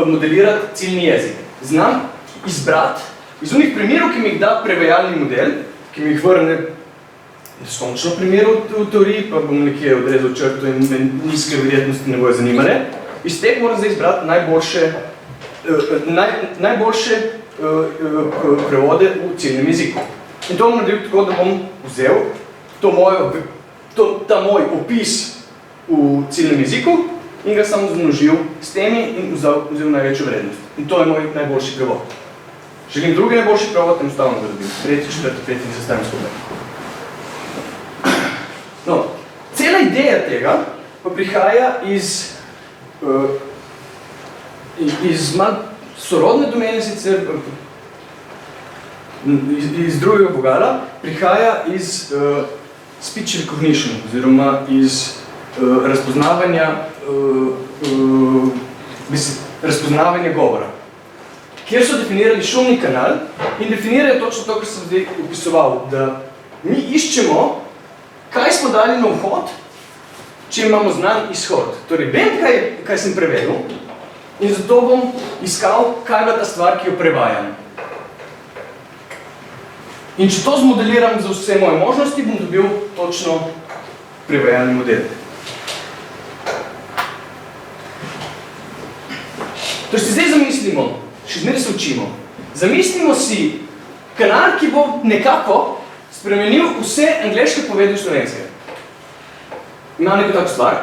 modelirati ciljni jezik. Znam izbrati iz unih primerov, ki mi jih da prevajalni model, ki mi jih vrne neskončno primerov v teoriji, pa bom nekje odrezal črto in nizke verjetnosti ne bojo zanimale. Iz teh moram zdaj izbrati najboljše prevode v ciljnem jeziku. In to bom naredil tako, da bom vzel ta moj opis v ciljnem jeziku in ga samo zmnožil s temi in vzel največjo vrednost. In to je moj najboljši prevod. Želim drugi najboljši prevod, enostavno ga dobim. Tretji, četrti, peti in sestavim skupaj. No, cela ideja tega pa prihaja iz malo sorodne domene sicer, iz drugega vogala, prihaja iz speech recognition, oziroma iz razpoznavanja govora, kjer so definirali šumni kanal in definirajo točno to, kar sem zdaj opisoval, da mi iščemo, kaj smo dali na vhod, če imamo znan izhod. Torej, vem, kaj sem prevedel in zato bom iskal, kaj je ta stvar, ki jo prevajam. In če to zmodeliram za vse moje možnosti, bom dobil točno prevajalni model. Torej, se zdaj zamislimo, še zmeraj se učimo, zamislimo si kanal, ki bo nekako spremenil vse angleške povedi v slovenske. Imam neko tako stvar.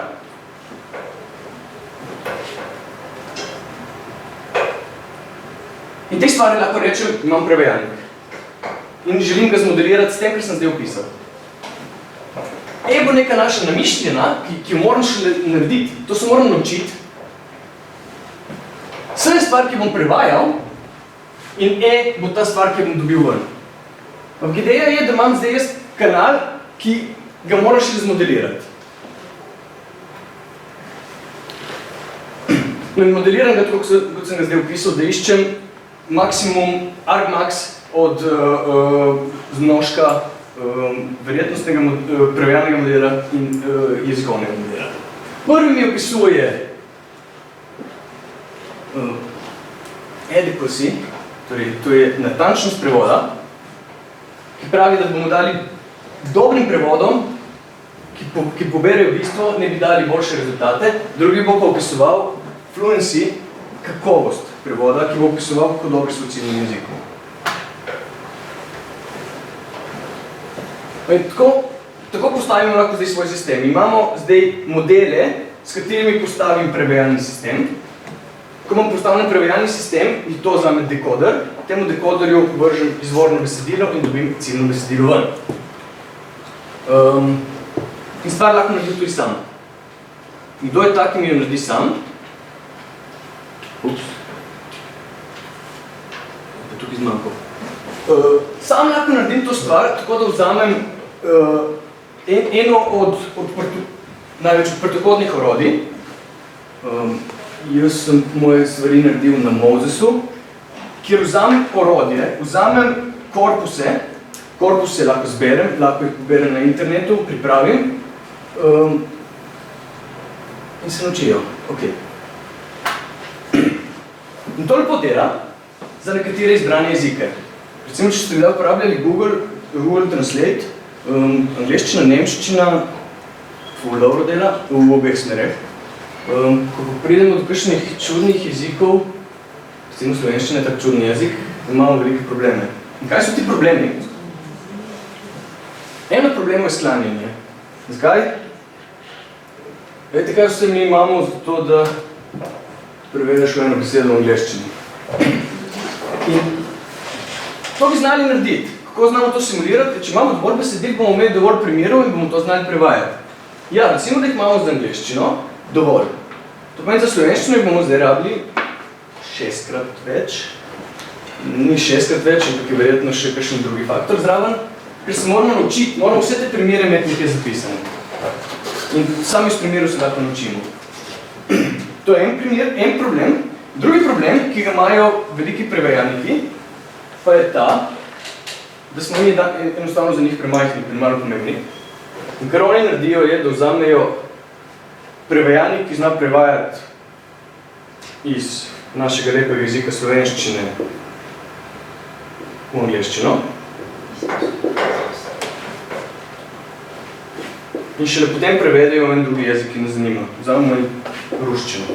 In te stvari lahko rečem, imam prevajalnik. In želim ga zmodelirati s tem, kar sem zdaj opisal. E bo neka naša namišljena, ki jo moram še narediti, to se moram naučiti. S je stvar, ki bom prevajal, in E bo ta stvar, ki bom dobil ven. Ampak ideja je, da imam zdaj jaz kanal, ki ga moram še zmodelirati. No in modeliram ga tako, kot sem ga zdaj opisal, da iščem maksimum argmax od zmnožka verjetnostnega prevajalnega modela in jezikovnega modela. Prvi mi opisuje adequacy, torej to je natančnost prevoda, ki pravi, da bomo dali dobrim prevodom, ki poberejo bistvo, ne bi dali boljše rezultate, drugi bo pa opisoval fluency, kakovost prevoda, ki bo opisoval, kako dobri so v ciljnem jeziku. Tako postavimo lahko zdaj svoj sistem. Imamo zdaj modele, s katerimi postavim prevajalni sistem. Ko imam postavljen prevajalni sistem, je to zame dekoder, temu dekoderju vržem izvorno besedilo in dobim ciljno besedilo ven. In stvar lahko naredim tudi sam. Kdo je tak, ki mi jo naredi sam? Ups. Je tukaj zmanjkal. Sam lahko naredim to stvar, tako da vzamem eno od največ prtokodnih orodij. Jaz sem moje stvari naredil na Mosesu, kjer vzamem orodje, vzamem korpuse lahko zberem, lahko jih poberem na internetu, pripravim in se naučijo. Okay. In to lepo dela za nekatere izbrane jezike. Recimo, če ste kdaj uporabljali Google Translate, angleščina, nemščina, ful dobro dela v obeh smereh. Ko pridemo do kakšnih čudnih jezikov, recimo slovenščina je tak čudni jezik, imamo velike probleme. In kaj so ti problemi? Eno problemo je sklanjanje. Zakaj? Vete, kaj vse mi imamo za to, da prevedeš v eno besedo v angleščini. In to bi znali narediti. Kako znamo to simulirati? Če imamo dovolj besedil, bomo imeli dovolj primerov in bomo to znali prevajati. Ja, recimo, da jih imamo z angleščino, dovolj. To pomeni za slovenščino jih bomo zdaj rabili 6-krat več. Ni 6-krat več, ampak je verjetno še kakšen drugi faktor zraven, ker se moramo naučiti, moramo vse te primere imeti nekaj zapisane. In sami iz primerov se lahko naučimo. To je en primer, en problem. Drugi problem, ki ga imajo veliki prevajalniki, pa je ta, da smo mi enostavno za njih premajhni, premalo pomembni. In kar oni naredijo je, da vzamejo prevajalnik, ki zna prevajati iz našega lepega jezika slovenščine v angleščino. In šele potem prevedejo en drugi jezik, ki nas zanima. Vzamemo ruščino.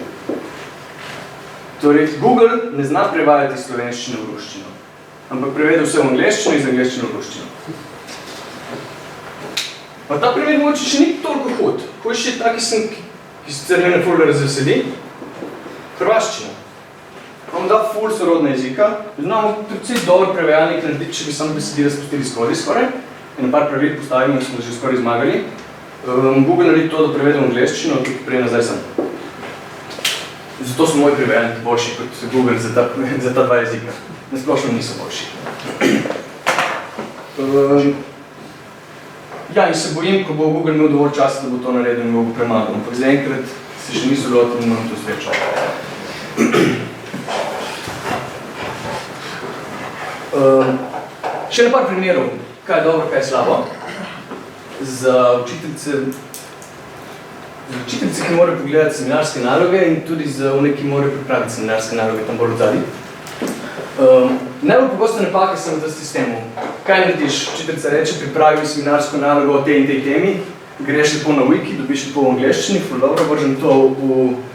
Torej, Google ne zna prevajati iz slovenščine v ruščino, ampak prevede vse v angleščino in iz angleščine v ruščino. Pa ta primer mogoče še ni toliko hud. Hoče je ta, ki sicer mene ful razveseli, hrvaščina. Vam da ful sorodna jezika, znamo predvsej dober prevajalnik narediti, če bi samo besedila spustili skozi skoraj. In par pravil postavimo, smo že skoraj zmagali. Google naredi to, da prevede v angleščino, tudi prej nazaj sem. Zato so moji prevajalniki boljši kot Google za ta dva jezika. Nasplošno niso boljši. Ja, in se bojim, ko bo Google imel dovolj časa, da bo to naredil in bo premagal. Ampak zaenkrat se še niso lotili in imam to srečo. Še par primerov, kaj je dobro, kaj je slabo. Za učiteljice, ki morajo pogledati seminarske naloge in tudi za one, ki morajo pripraviti seminarske naloge tam bolj odzadaj. Najbolj pogosta napaka sem v tem sistemu. Kaj narediš? Učiteljica reče, pripravi seminarsko nalogo o tej in tej temi, greš lepo na wiki, dobiš lepo v angleščini, ful dobro, vržem to v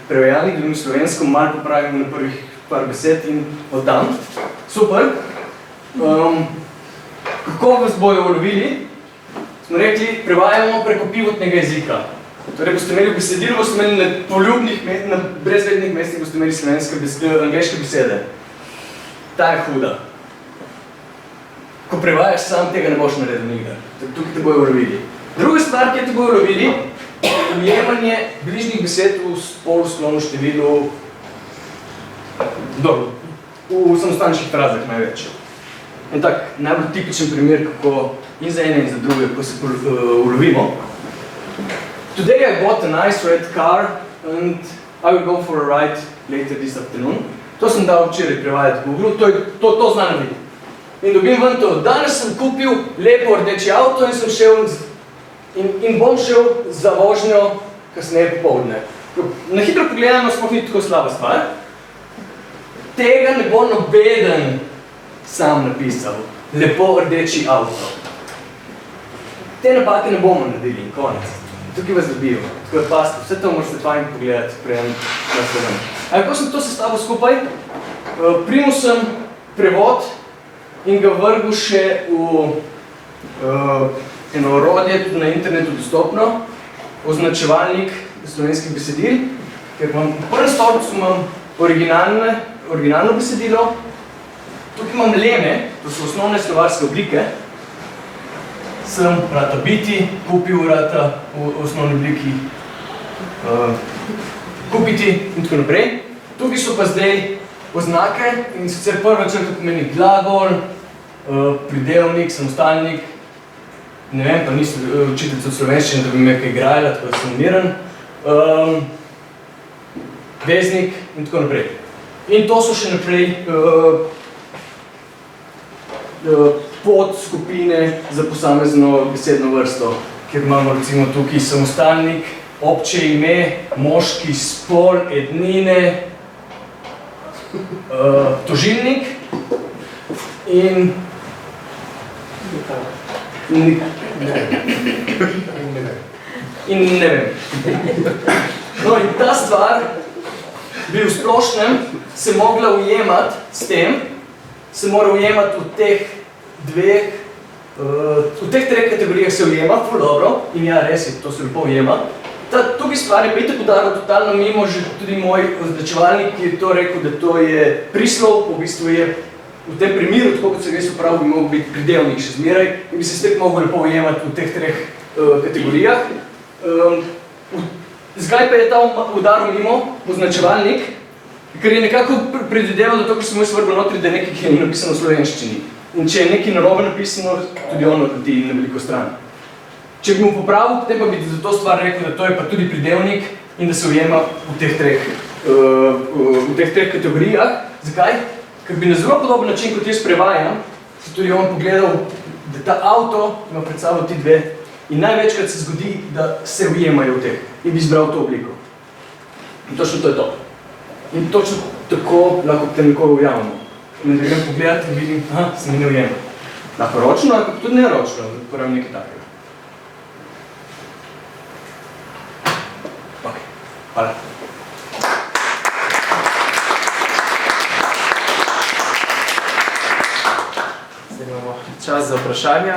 prevajalnik, dobim slovensko, malo popravim na prvih par besed in oddam. Super. Kako vas bojo ulovili? Smo rekli, prevajamo preko pivotnega jezika. Torej, boste imeli v besedilu, boste imeli na poljubnih, na brezvednih mestih, boste imeli angleške besede. ta je huda. Ko prevajaš sam, tega ne boš naredil nikdar. Tukaj te bojo ulovili. Druga stvar, ki te bojo ulovili, ujemanje bližnjih besed v polslovnem številu, dobro, v samostalniških frazah največ. En tak najbolj tipičen primer, kako in za ene in za druge, ko se ulovimo. Today I bought a nice red car and I will go for a ride later this afternoon. To sem dal včeraj prevajati v Google, to zna narediti. In dobim ven to, danes sem kupil lepo rdeči avto in sem šel in bom šel za vožnjo kasneje popoldne. Na hitro pogledano sploh ni tako slaba stvar. Tega ne bo nobeden sam napisal. Lepo rdeči avto. Te napake ne bomo naredili in konec. Tukaj vas dobijo. Tako je pasta, vse to morate fajn pogledati, prejem na sloven. Ko sem to sestavil skupaj, primil sem prevod in ga vrgel še v eno orodje, tudi na internetu dostopno, označevalnik slovenskih besedil, ker v prvem stolpcu imam originalno besedilo, tukaj imam leme, to so osnovne slovarske oblike, sem rata biti, kupil rata v osnovni obliki, kupiti in tako naprej. Tukaj so pa zdaj oznake in sicer prva črta pomeni glagol, pridevnik, samostalnik, ne vem, pa nisem učiteljica v slovenščini, da bi me kaj igrala, tako da sem miren, veznik in tako naprej. In to so še naprej podskupine za posamezno besedno vrsto, kjer imamo recimo tukaj samostalnik, obče ime, moški spol, ednine, tožilnik in ne vem. No in ta stvar bi v splošnem se mogla ujemati s tem, se mora ujemati v teh dveh, v teh treh kategorijah se ujema, ful dobro, in ja, res je, to se lepo ujema. Tukaj stvar je pa itak udaril totalno mimo, že tudi moj označevalnik, ki je to rekel, da to je prislov, v bistvu je v tem primeru, tako kot se res uprav, bi mogel biti pridevnik še zmeraj in bi se spet mogel lepo ujemati v teh treh kategorijah. Zakaj pa je ta udaril mimo, označevalnik? Ker je nekako predvideval, da to, kar sem moj svrbil notri, da je nekaj, ki je napisano v slovenščini. In če je nekaj narobe napisano, tudi ono leti na veliko stran. Če bi mu popravil, potem pa bi za to stvar rekel, da to je pa tudi pridevnik in da se ujema v teh treh kategorijah. Zakaj? Ker bi na zelo podoben način, kot jaz prevajam, se tudi on pogledal, da ta avto ima pred sabo ti dve in največkrat se zgodi, da se ujemajo v teh in bi izbral to obliko. In točno to je to. In točno tako lahko te nekoga ujamemo. In da grem pogledati in vidim, aha, se mi ne ujema. Lahko ročno, ali pa tudi neročno, pravim nekaj takega. Ok, hvala. Zdaj imamo čas za vprašanja.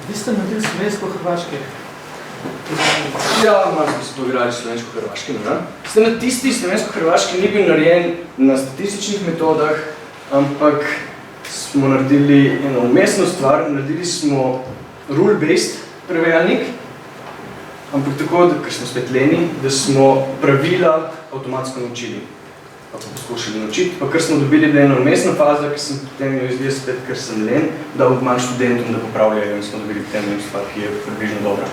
Vi ste naredili slovensko-hrvaške? Ja, malo smo se poigrali slovensko-hrvaški, ne? Tisti slovensko-hrvaški ni bil narejen na statističnih metodah, ampak smo naredili eno umestno stvar, naredili smo rule-based prevajalnik, ampak tako, ker smo spet leni, da smo pravila avtomatsko naučili, pa poskušali naučiti, pa ker smo dobili eno umestna faza, ki sem potem jo izdelal spet, ker sem len, dal manj študentom, da popravljajo in smo dobili potem eno stvar, ki je približno dobra.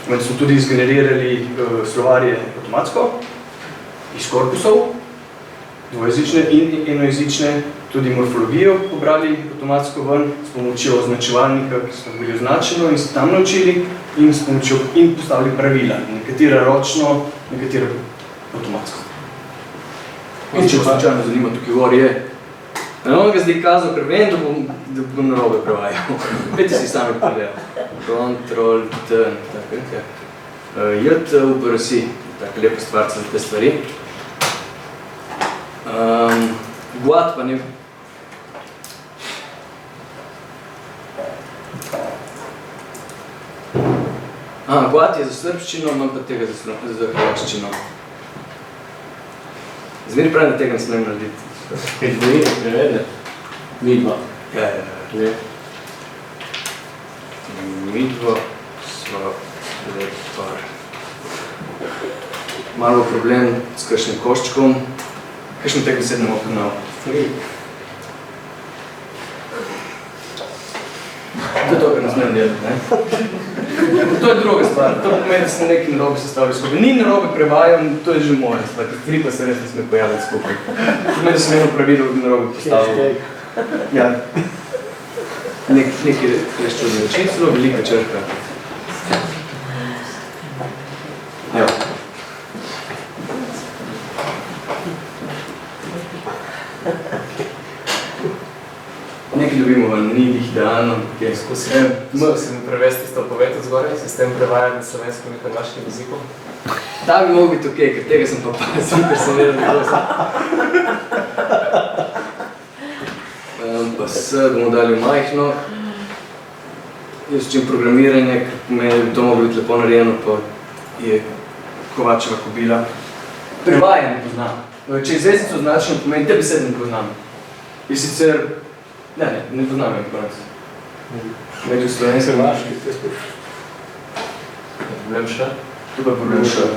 Smo tudi izgenerirali slovarje avtomatsko, iz korpusov, dvojezične in enojezične, tudi morfologijo pobrali avtomatsko ven, s pomočjo označevalnika, ki smo bili označeno in se tam naučili, in s pomočjo in postavili pravila, nekatera ročno, nekatera avtomatsko. In če vas slučajno zanima, tukaj gor je, on ga zdaj kazal, ker vem, da bom narobe prevajal. Pejte si sami pogledal. Ctrl, T, tako, J, T, U, P, R, S, tako lepa stvarca za te stvari. Guat pa ne... Guat je za srbščino, imam pa tega za hrvaščino. Zmeri pravim, da tega ne smem narediti. Kaj dvojine prevede? Midva. Ja. Ne. Midva sva par. Malo problem s kakšnim koščkom. Kakšno tega besed ne bomo poznal? To je to, kar ne smem delati, ne? To je druga stvar. To pomeni, da sem nekaj narobe sestavil skupaj. Ni narobe prevajal, to je že moja stvar. Tri pa se res ne sme pojaviti skupaj. To pomeni, da sem eno pravilo narobe postavil. Ja. Nekaj res čudne reči, celo velika črka. Ja. Nekaj dobimo van, ni idealno, je Skusim prevesti to povedo zgoraj, sistem prevaja na slovenskem in hrvaškem jeziku. Ta bi mogel biti okej, ker tega sem pa pazil, ker sem vedel, da pa S bomo dali v majhno. Jaz učim programiranje, ker pomeni, da bi to moglo biti lepo narejeno, pa je Kovačeva kobila. Prevaja ne poznam. Če je zvezdico označeno, pomeni, te besede ne poznam. Je sicer... Ne poznam je konec. Među slovenski. Hrvaški. Problem še? Tu pa problem še.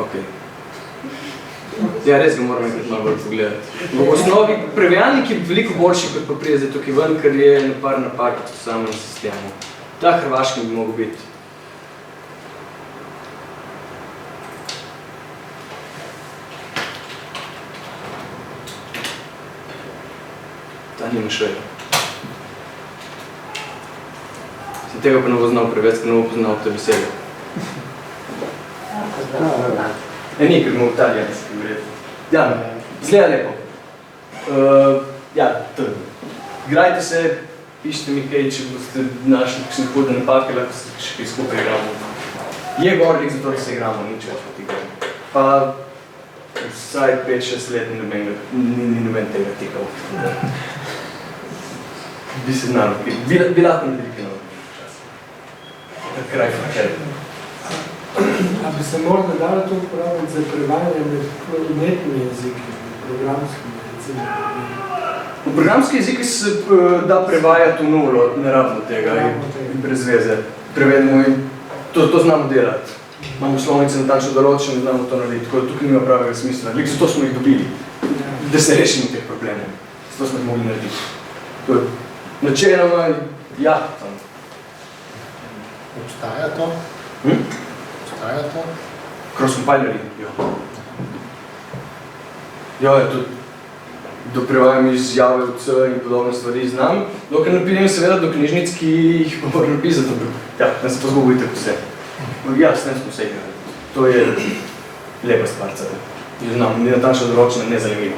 Ok. Ja, res ga moram enkrat malo bolj pogledati. V osnovi prevajalnik je veliko boljši, kot pa prije zdaj tukaj ven, ker je par napak v samem sistemu. Ta hrvaški bi mogel biti. Ta nima švedo. Sem tega pa ne bo znal prevesti, ker ne bo poznal te besede. Ni, ker bomo v italijanski vred. Ja, zgleda lepo. Ja, to je. Igrajte se, pišite mi kaj, če boste našli kakšne hude napake, lahko se še kaj skupaj igramo. Je gornik zato, da se igramo, nič več kot igramo. Pa vsaj 5-6 let ni noben tega tikal. Bi se znalo, bi lahko naredili kaj novo. Kraj fakir. A bi se morda dalo to uporabiti za prevajanje med umetnimi jeziki, programskimi, recimo? V programski jeziki se da prevajati v nulo, ne rabimo tega in brez veze. Prevedemo in to znamo delati. Imamo slovnice natančno določene in znamo to narediti, tako da tukaj nima pravega smisla. Zato smo jih dobili, da se rešimo teh problemov. Zato smo jih mogli narediti. To je načeloma, ja, tam. Obstaja to? Obstaja to? Cross-compilerji, jo. Jo, je tudi. Do prevajam izjave od C in podobne stvari znam. Dokaj napidem seveda do knjižnic, ki jih moram napisati. Ja, ne se pa zgubujte vse. Ja, s tem smo vse igrali. To je lepa stvar, celo. Jo znam, ni natančno določena, nezanimivo.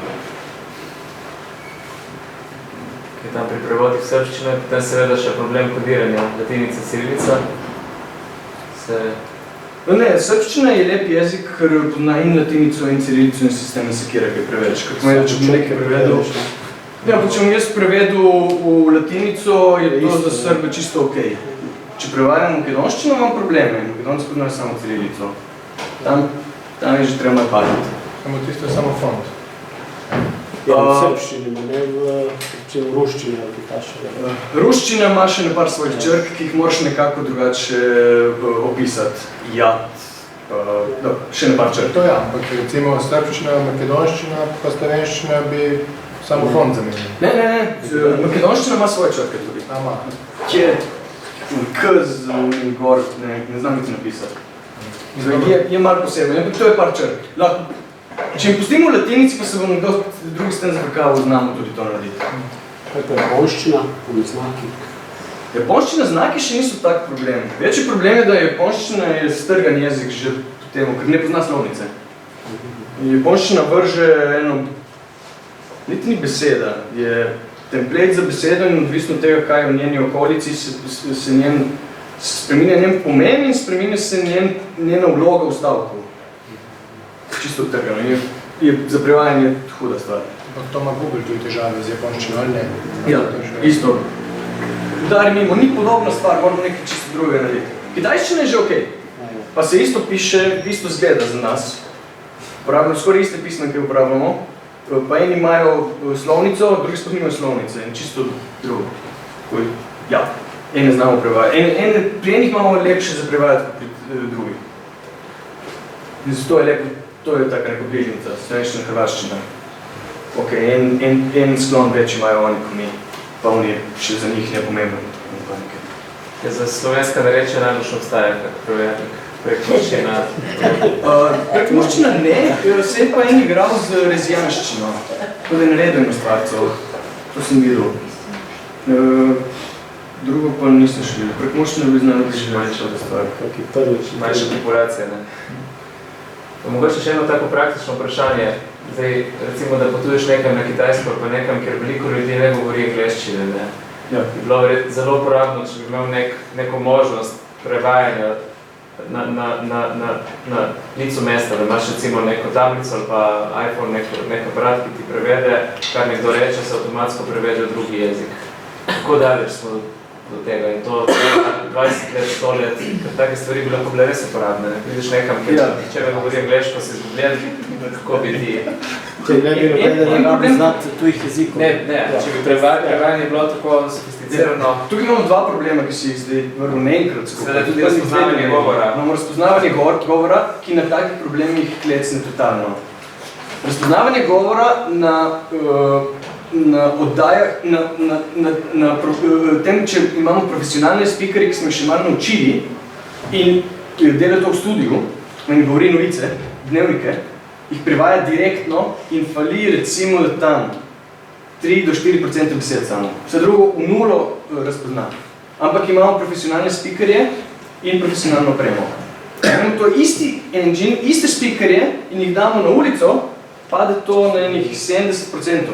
Tam pri prevodih srbščine, potem seveda še problem kodiranja, latinica, cirilica. Ne, srbščina je lep jezik, ker pozna in latinico, in cirilico, in sistem ne sekira kaj preveč. Ker pomeni, da če bom nekaj prevedel... Ja, pa če bom jaz prevedel v latinico, je to za Srbe čisto okej. Če prevajam makedonščino, imam probleme. Makedonci poznajo samo cirilico. Tam je že treba paditi. Samo tisto je samo font. Ja, v srbščini, ne v ruščini ali kaj še. Ruščina ima še nekaj svojih črk, ki jih moraš nekako drugače opisati. Ja, še nekaj črk. To ja, ampak recimo srbščina, makedonščina, pa slovenščina bi samo font zamenili. Ne, makedonščina ima svoje črke tudi. Ama. Kje K z gor, ne znam niti napisati. Je malo posebno, ampak to je par črk. Če jim pustimo v latinici, pa se bo nekdo drugi s tem zvrkal, znamo tudi to narediti. Kaj pa japonščina, znaki? Japonščina znaki še niso tak problem. Večji problem je, da japonščina je strgan jezik že po temu, ker ne pozna slovnice. Japonščina vrže eno, niti ni beseda, je templet za besedo in odvisno od tega, kaj je v njeni okolici, se spreminja njen pomen in spreminja se njena vloga v stavku. Čisto odtrgano. Je za prevajanje huda stvar. Ampak to ima Google tudi težave z japonščino, ali ne? Ja, isto. Udari mimo, ni podobna stvar, moramo nekaj čisto drugega narediti. Kitajščina je že okej. pa se isto piše, isto zgleda za nas. Uporabljamo skoraj iste pisme, ki uporabljamo. Pa eni imajo slovnico, drugi sploh nimajo slovnice in čisto drugo. Ja, ene znamo prevajati. Pri enih imamo lepše za prevajati kot pri drugih. In zato je lepo, to je taka neka bližnica, slovenščina, hrvaščina. Ok, en sklon več imajo oni kot mi, pa oni še za njih nepomemben. Za slovenska narečja najbolj obstaja kak prevernik, prekmoščina. Prekmoščina ne, se je pa en igral z rezijanščino. To da je naredil eno stvarco, to sem videl. Drugo pa nisem še videl. Prekmoščina bi znala bi že manjša od stvar. Kaki prvič. Manjša populacija, ne. Mogoče še eno tako praktično vprašanje. Zdaj, recimo, da potuješ nekam na Kitajsko, pa nekam, kjer veliko ljudi ne govori angleščine, ne. Ja. Bi bilo zelo uporabno, če bi imel neko možnost prevajanja na licu mesta, da imaš recimo neko tablico ali pa iPhone, nek aparat, ki ti prevede, kar nekdo reče, se avtomatsko prevede v drugi jezik. Kako daleč smo do tega in to 20 let, 100 let, ker take stvari bi lahko bile res uporabne. Vidiš nekam, če me govori angleško, si izgubljen, kako bi ti... Če ne bi rabili znati tujih jezikov. Ne, če bi prevajanje bilo tako sofisticirano. Tukaj imamo dva problema, ki si jih zdaj vrlo naenkrat. Seveda tudi razpoznavanje govora. Imamo razpoznavanje govora, ki na takih problemih klecne totalno. Razpoznavanje govora na oddajah, na tem, če imamo profesionalne speakerje, ki smo jih še malo naučili in delajo to v studiu, in govori novice, dnevnike, jih prevaja direktno in fali recimo da tam 3 do 4% besed samo. Vse drugo v nulo razpozna. Ampak imamo profesionalne speakerje in profesionalno opremo. Imamo to isti engine, iste speakerje in jih damo na ulico, pade to na enih 70%.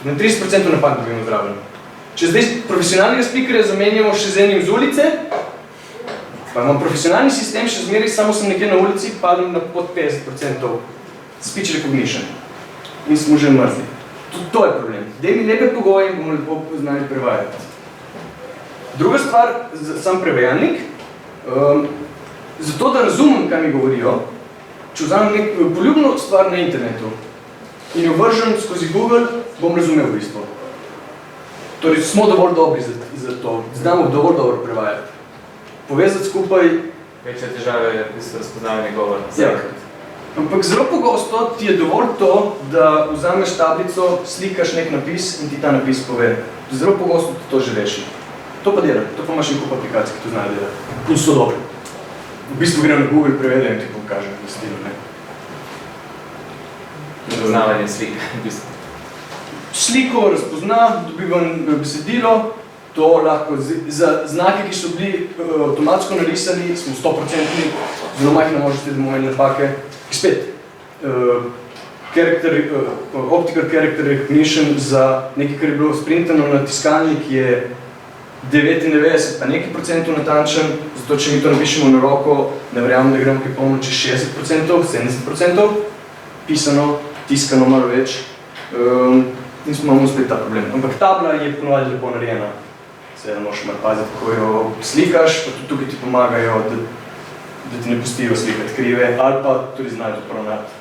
Na 30% napak dobimo zraven. Če zdaj profesionalnega speakerja zamenjamo še z enim z ulice, pa imam profesionalni sistem, še zmeraj samo sem nekje na ulici, padem na pod 50% speech recognition. In smo že mrzli. To je problem. Daj mi lepe pogoje in bomo lepo znali prevajati. Druga stvar, sam prevajalnik, zato da razumem, kaj mi govorijo, če vzamem nek poljubno stvar na internetu in jo vržem skozi Google, bom razumel v bistvu. Torej, smo dovolj dobri za to, znamo dovolj dobro prevajati. Povezati skupaj... Večja težava je v bistvu razpoznavanje govora. Ja. Ampak zelo pogosto ti je dovolj to, da vzameš tablico, slikaš nek napis in ti ta napis pove. Zelo pogosto ti to že reši. To pa dela, to pa imaš en kup aplikacij, ki to znajo delati. In so dobri. V bistvu grem na Google prevede in ti pokaže na stilu, ne. Razpoznavanje slike, v bistvu. Sliko razpozna, dobivam besedilo, to lahko za znake, ki so bili avtomatsko narisani, smo 100%, zelo majhna možnosti, da bomo imeli napake. Spet, optical character recognition za nekaj, kar je bilo sprintano na tiskalnik, je 99 pa nekaj procentov natančen, zato če mi to napišemo na roko, ne verjamem, da gremo kaj polno čez 60%, 70%, pisano, tiskano malo več, in smo imamo spet ta problem. Ampak tabla je ponovadi lepo narejena. Seveda moraš malo paziti, kako jo slikaš, pa tudi tukaj ti pomagajo, da ti ne pustijo slikati krive, ali pa tudi znajo to poravnati.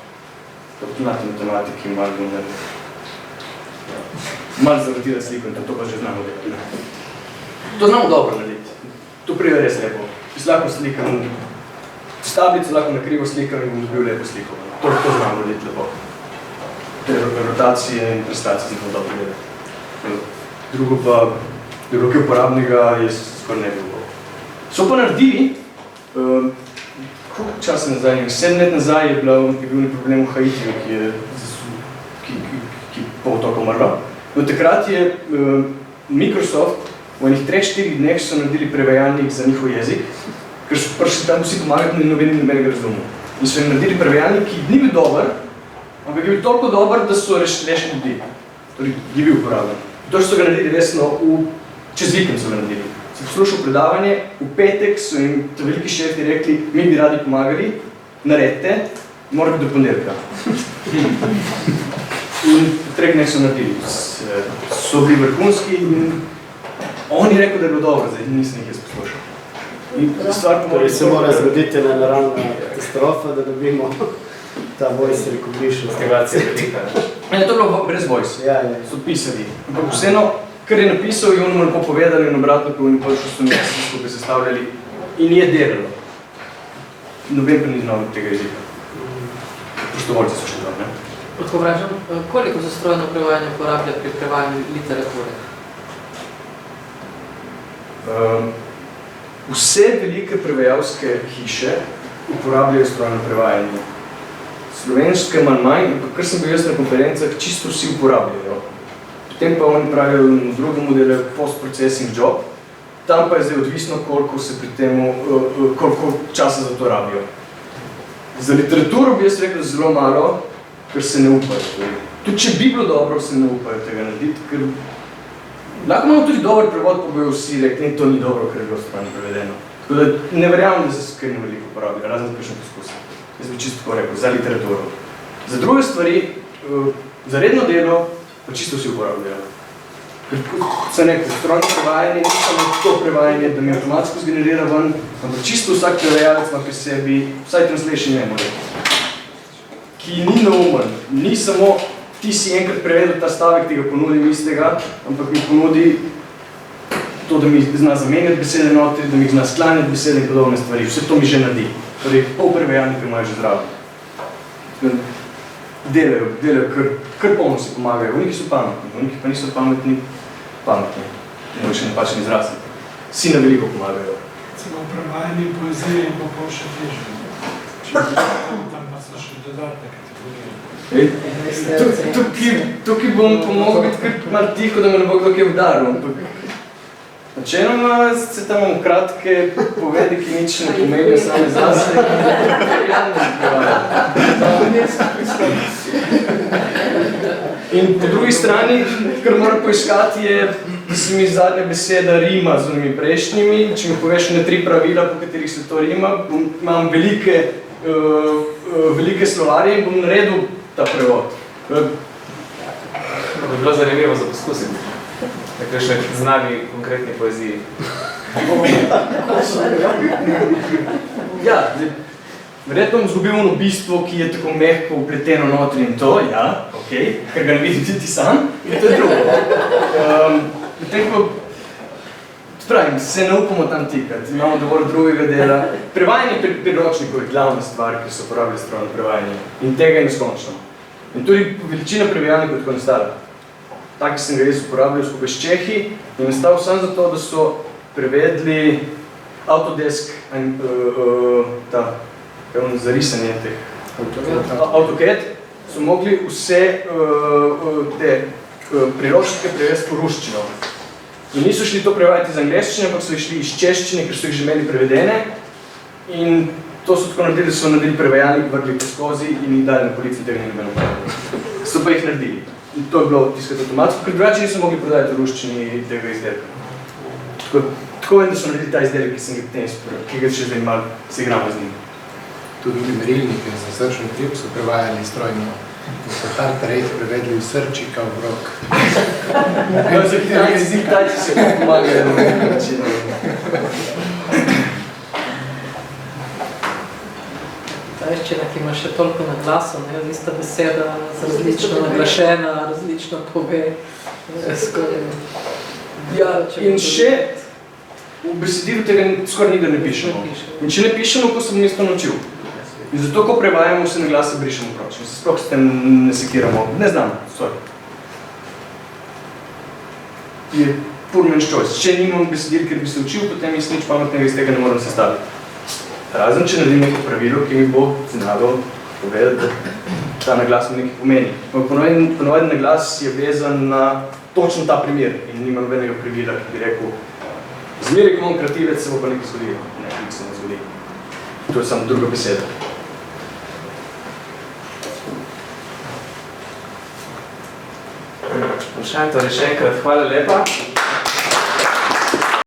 Poravnati matematiki, malo zavrtira sliko in to pa že znamo delati. To znamo dobro narediti. To pride res lepo. Jaz lahko slikam, s tablico lahko na krivo slikam in bom dobil lepo sliko. To znamo narediti lepo. Te rotacije in prestacije znamo dobro gledati. Drugo pa, drugo kaj uporabnega je skoraj ne bilo. So pa naredili, koliko časa nazaj, 7 let nazaj je bil nek problem v Haitiju, ki pol toliko umrla. No, takrat je Microsoft v enih 3-4 dneh so naredili prevajalnik za njihov jezik, ker so prišli tam vsi pomagati in nobenega razumel. In so jim naredili prevajalnik, ki ni bil dober, ampak je bil toliko dober, da so rešili ljudi. Torej, je bil uporabljen. To so ga naredili resno, čez vikend so ga naredili. Sem poslušal predavanje, v petek so jim ta veliki šefi rekli, mi bi radi pomagali, naredite, mora biti do ponedeljka. In treh dneh so naredili. So bili vrhunski in on je rekel, da je bilo dobro, zdaj nisem jih jaz poslušal. In stvar Torej se mora zgoditi ena naravna katastrofa, da dobimo ta voice recognition. Aktivacija velika. Ne, to je bilo brez voice. Ja. So pisali. Ampak vseeno, kar je napisal, je ono lepo povedali in obratno, ko oni prišli so nekaj skupaj sestavljali in je delalo. Noben pa ni znal tega jezika. Prostovoljci so še tam, ne? Lahko vprašam, koliko za strojno prevajanje uporablja pri prevajanju literature? Vse velike prevajalske hiše uporabljajo strojno prevajanje. Slovenske manj, ampak kar sem bil jaz na konferencah, čisto vsi uporabljajo. Potem pa oni pravijo v drugem modelu post-processing job, tam pa je zdaj odvisno, koliko se pri temu, koliko časa za to rabijo. Za literaturo bi jaz rekel zelo malo, ker se ne upajo. Tudi če bi bilo dobro, se ne upajo tega narediti, ker lahko imamo tudi dober prevod, pa bojo vsi rekli, to ni dobro, ker je bilo strani prevedeno. Tako da ne verjamem, da se skrni veliko uporablja, razen kakšen poskus. Jaz bi čisto tako rekel, za literaturo. Za druge stvari, za redno delo, pa čisto vsi uporabljajo. Ker se neko strojno prevajanje, ni samo to prevajanje, da mi avtomatsko zgenerira ven, ampak čisto vsak prevajalec ima pri sebi, vsaj translation memory, ki ni neumen, ni samo ti si enkrat prevedel ta stavek, ti ga ponudim istega, ampak mi ponudi to, da mi zna zamenjati besede notri, da mi zna sklanjati besede in podobne stvari. Vse to mi že naredi. Torej, pol prevajalnika imajo že zraven. Delajo, kar polno si pomagajo. Uniki so pametni, uniki pa niso pametni. Moj še napačen izraz. Vsi na veliko pomagajo. Celo prevajanje poezije in pa pol še težje. Tam pa so še dodatne kategorije. Tukaj bom pomogel biti kar malo tiho, da me ne bo kdo kaj udaril, ampak načeloma se tam imam kratke povedi, ki nič ne pomenijo same zase. In po drugi strani, kar moram poiskati, je, da se mi zadnja beseda rima z onimi prejšnjimi. Če mi poveš na 3 pravila, po katerih se to rima, imam velike slovarje in bom naredil ta prevod. Bi bilo zanimivo za poskusiti. Tako še znani konkretni poeziji. Ja, verjetno bom zgubil ono bistvo, ki je tako mehko upleteno notri in to, ja, okej, ker ga ne vidim tudi sam, in to je drugo. Potem ko, pravim, se ne upamo tam tikati, imamo dovolj drugega dela. Prevajanje priročnikov je glavna stvar, ki so uporabljali strojno prevajanje in tega je neskončno. In tudi veličina prevajalnikov tako nastala. Taki sem ga jaz uporabljal skupaj s Čehi in nastal sam zato, da so prevedli Autodesk, za risanje teh AutoCAD, so mogli vse te priročnike prevesti po ruščino. In niso šli to prevajati iz angleščine, ampak so išli iz češčine, ker so jih že imeli prevedene. In to so tako naredili, da so naredili prevajalnik, vrgli po skozi in jih dali na policiji, tega ni nobeno uporabljali. So pa jih naredili. In to je bilo tiskati avtomatsko, ker drugače niso mogli prodajati v ruščini tega izdelka. Tako vem, da so naredili ta izdelek, ki sem ga potem izprl, ki ga še zdaj malo se igramo z njim. Tudi merilnike za srčni trip so prevajali strojno. So Tartarejt prevedli v srčika v rok. Za Kitajci se pomagajo na nekaj način. Ta veščina, ki ima še toliko naglasov, ista beseda, različno naglašena, različno pove. Ja, in še v besedilu tega skoraj nikdar ne pišemo. In če ne pišemo, ko sem isto naučil. In zato, ko prevajamo, se na glase brišemo proč. Se sploh s tem ne sekiramo. Ne znam, sorry. Je pur men's choice. Če nimam besedil, ker bi se učil, potem jaz nič pametnega iz tega ne moram sestaviti. Razen, če naredim neko pravilo, ki mi bo znalo povedati, da ta naglas mi nekaj pomeni. Ponovadi naglas je vezan na točno ta primer in nima nobenega pravila, ki bi rekel, zmeri, ko imam krativec, se bo pa nekaj zgodilo. Ne, nekaj se ne zgodi. To je samo druga beseda. Še enkrat, hvala lepa.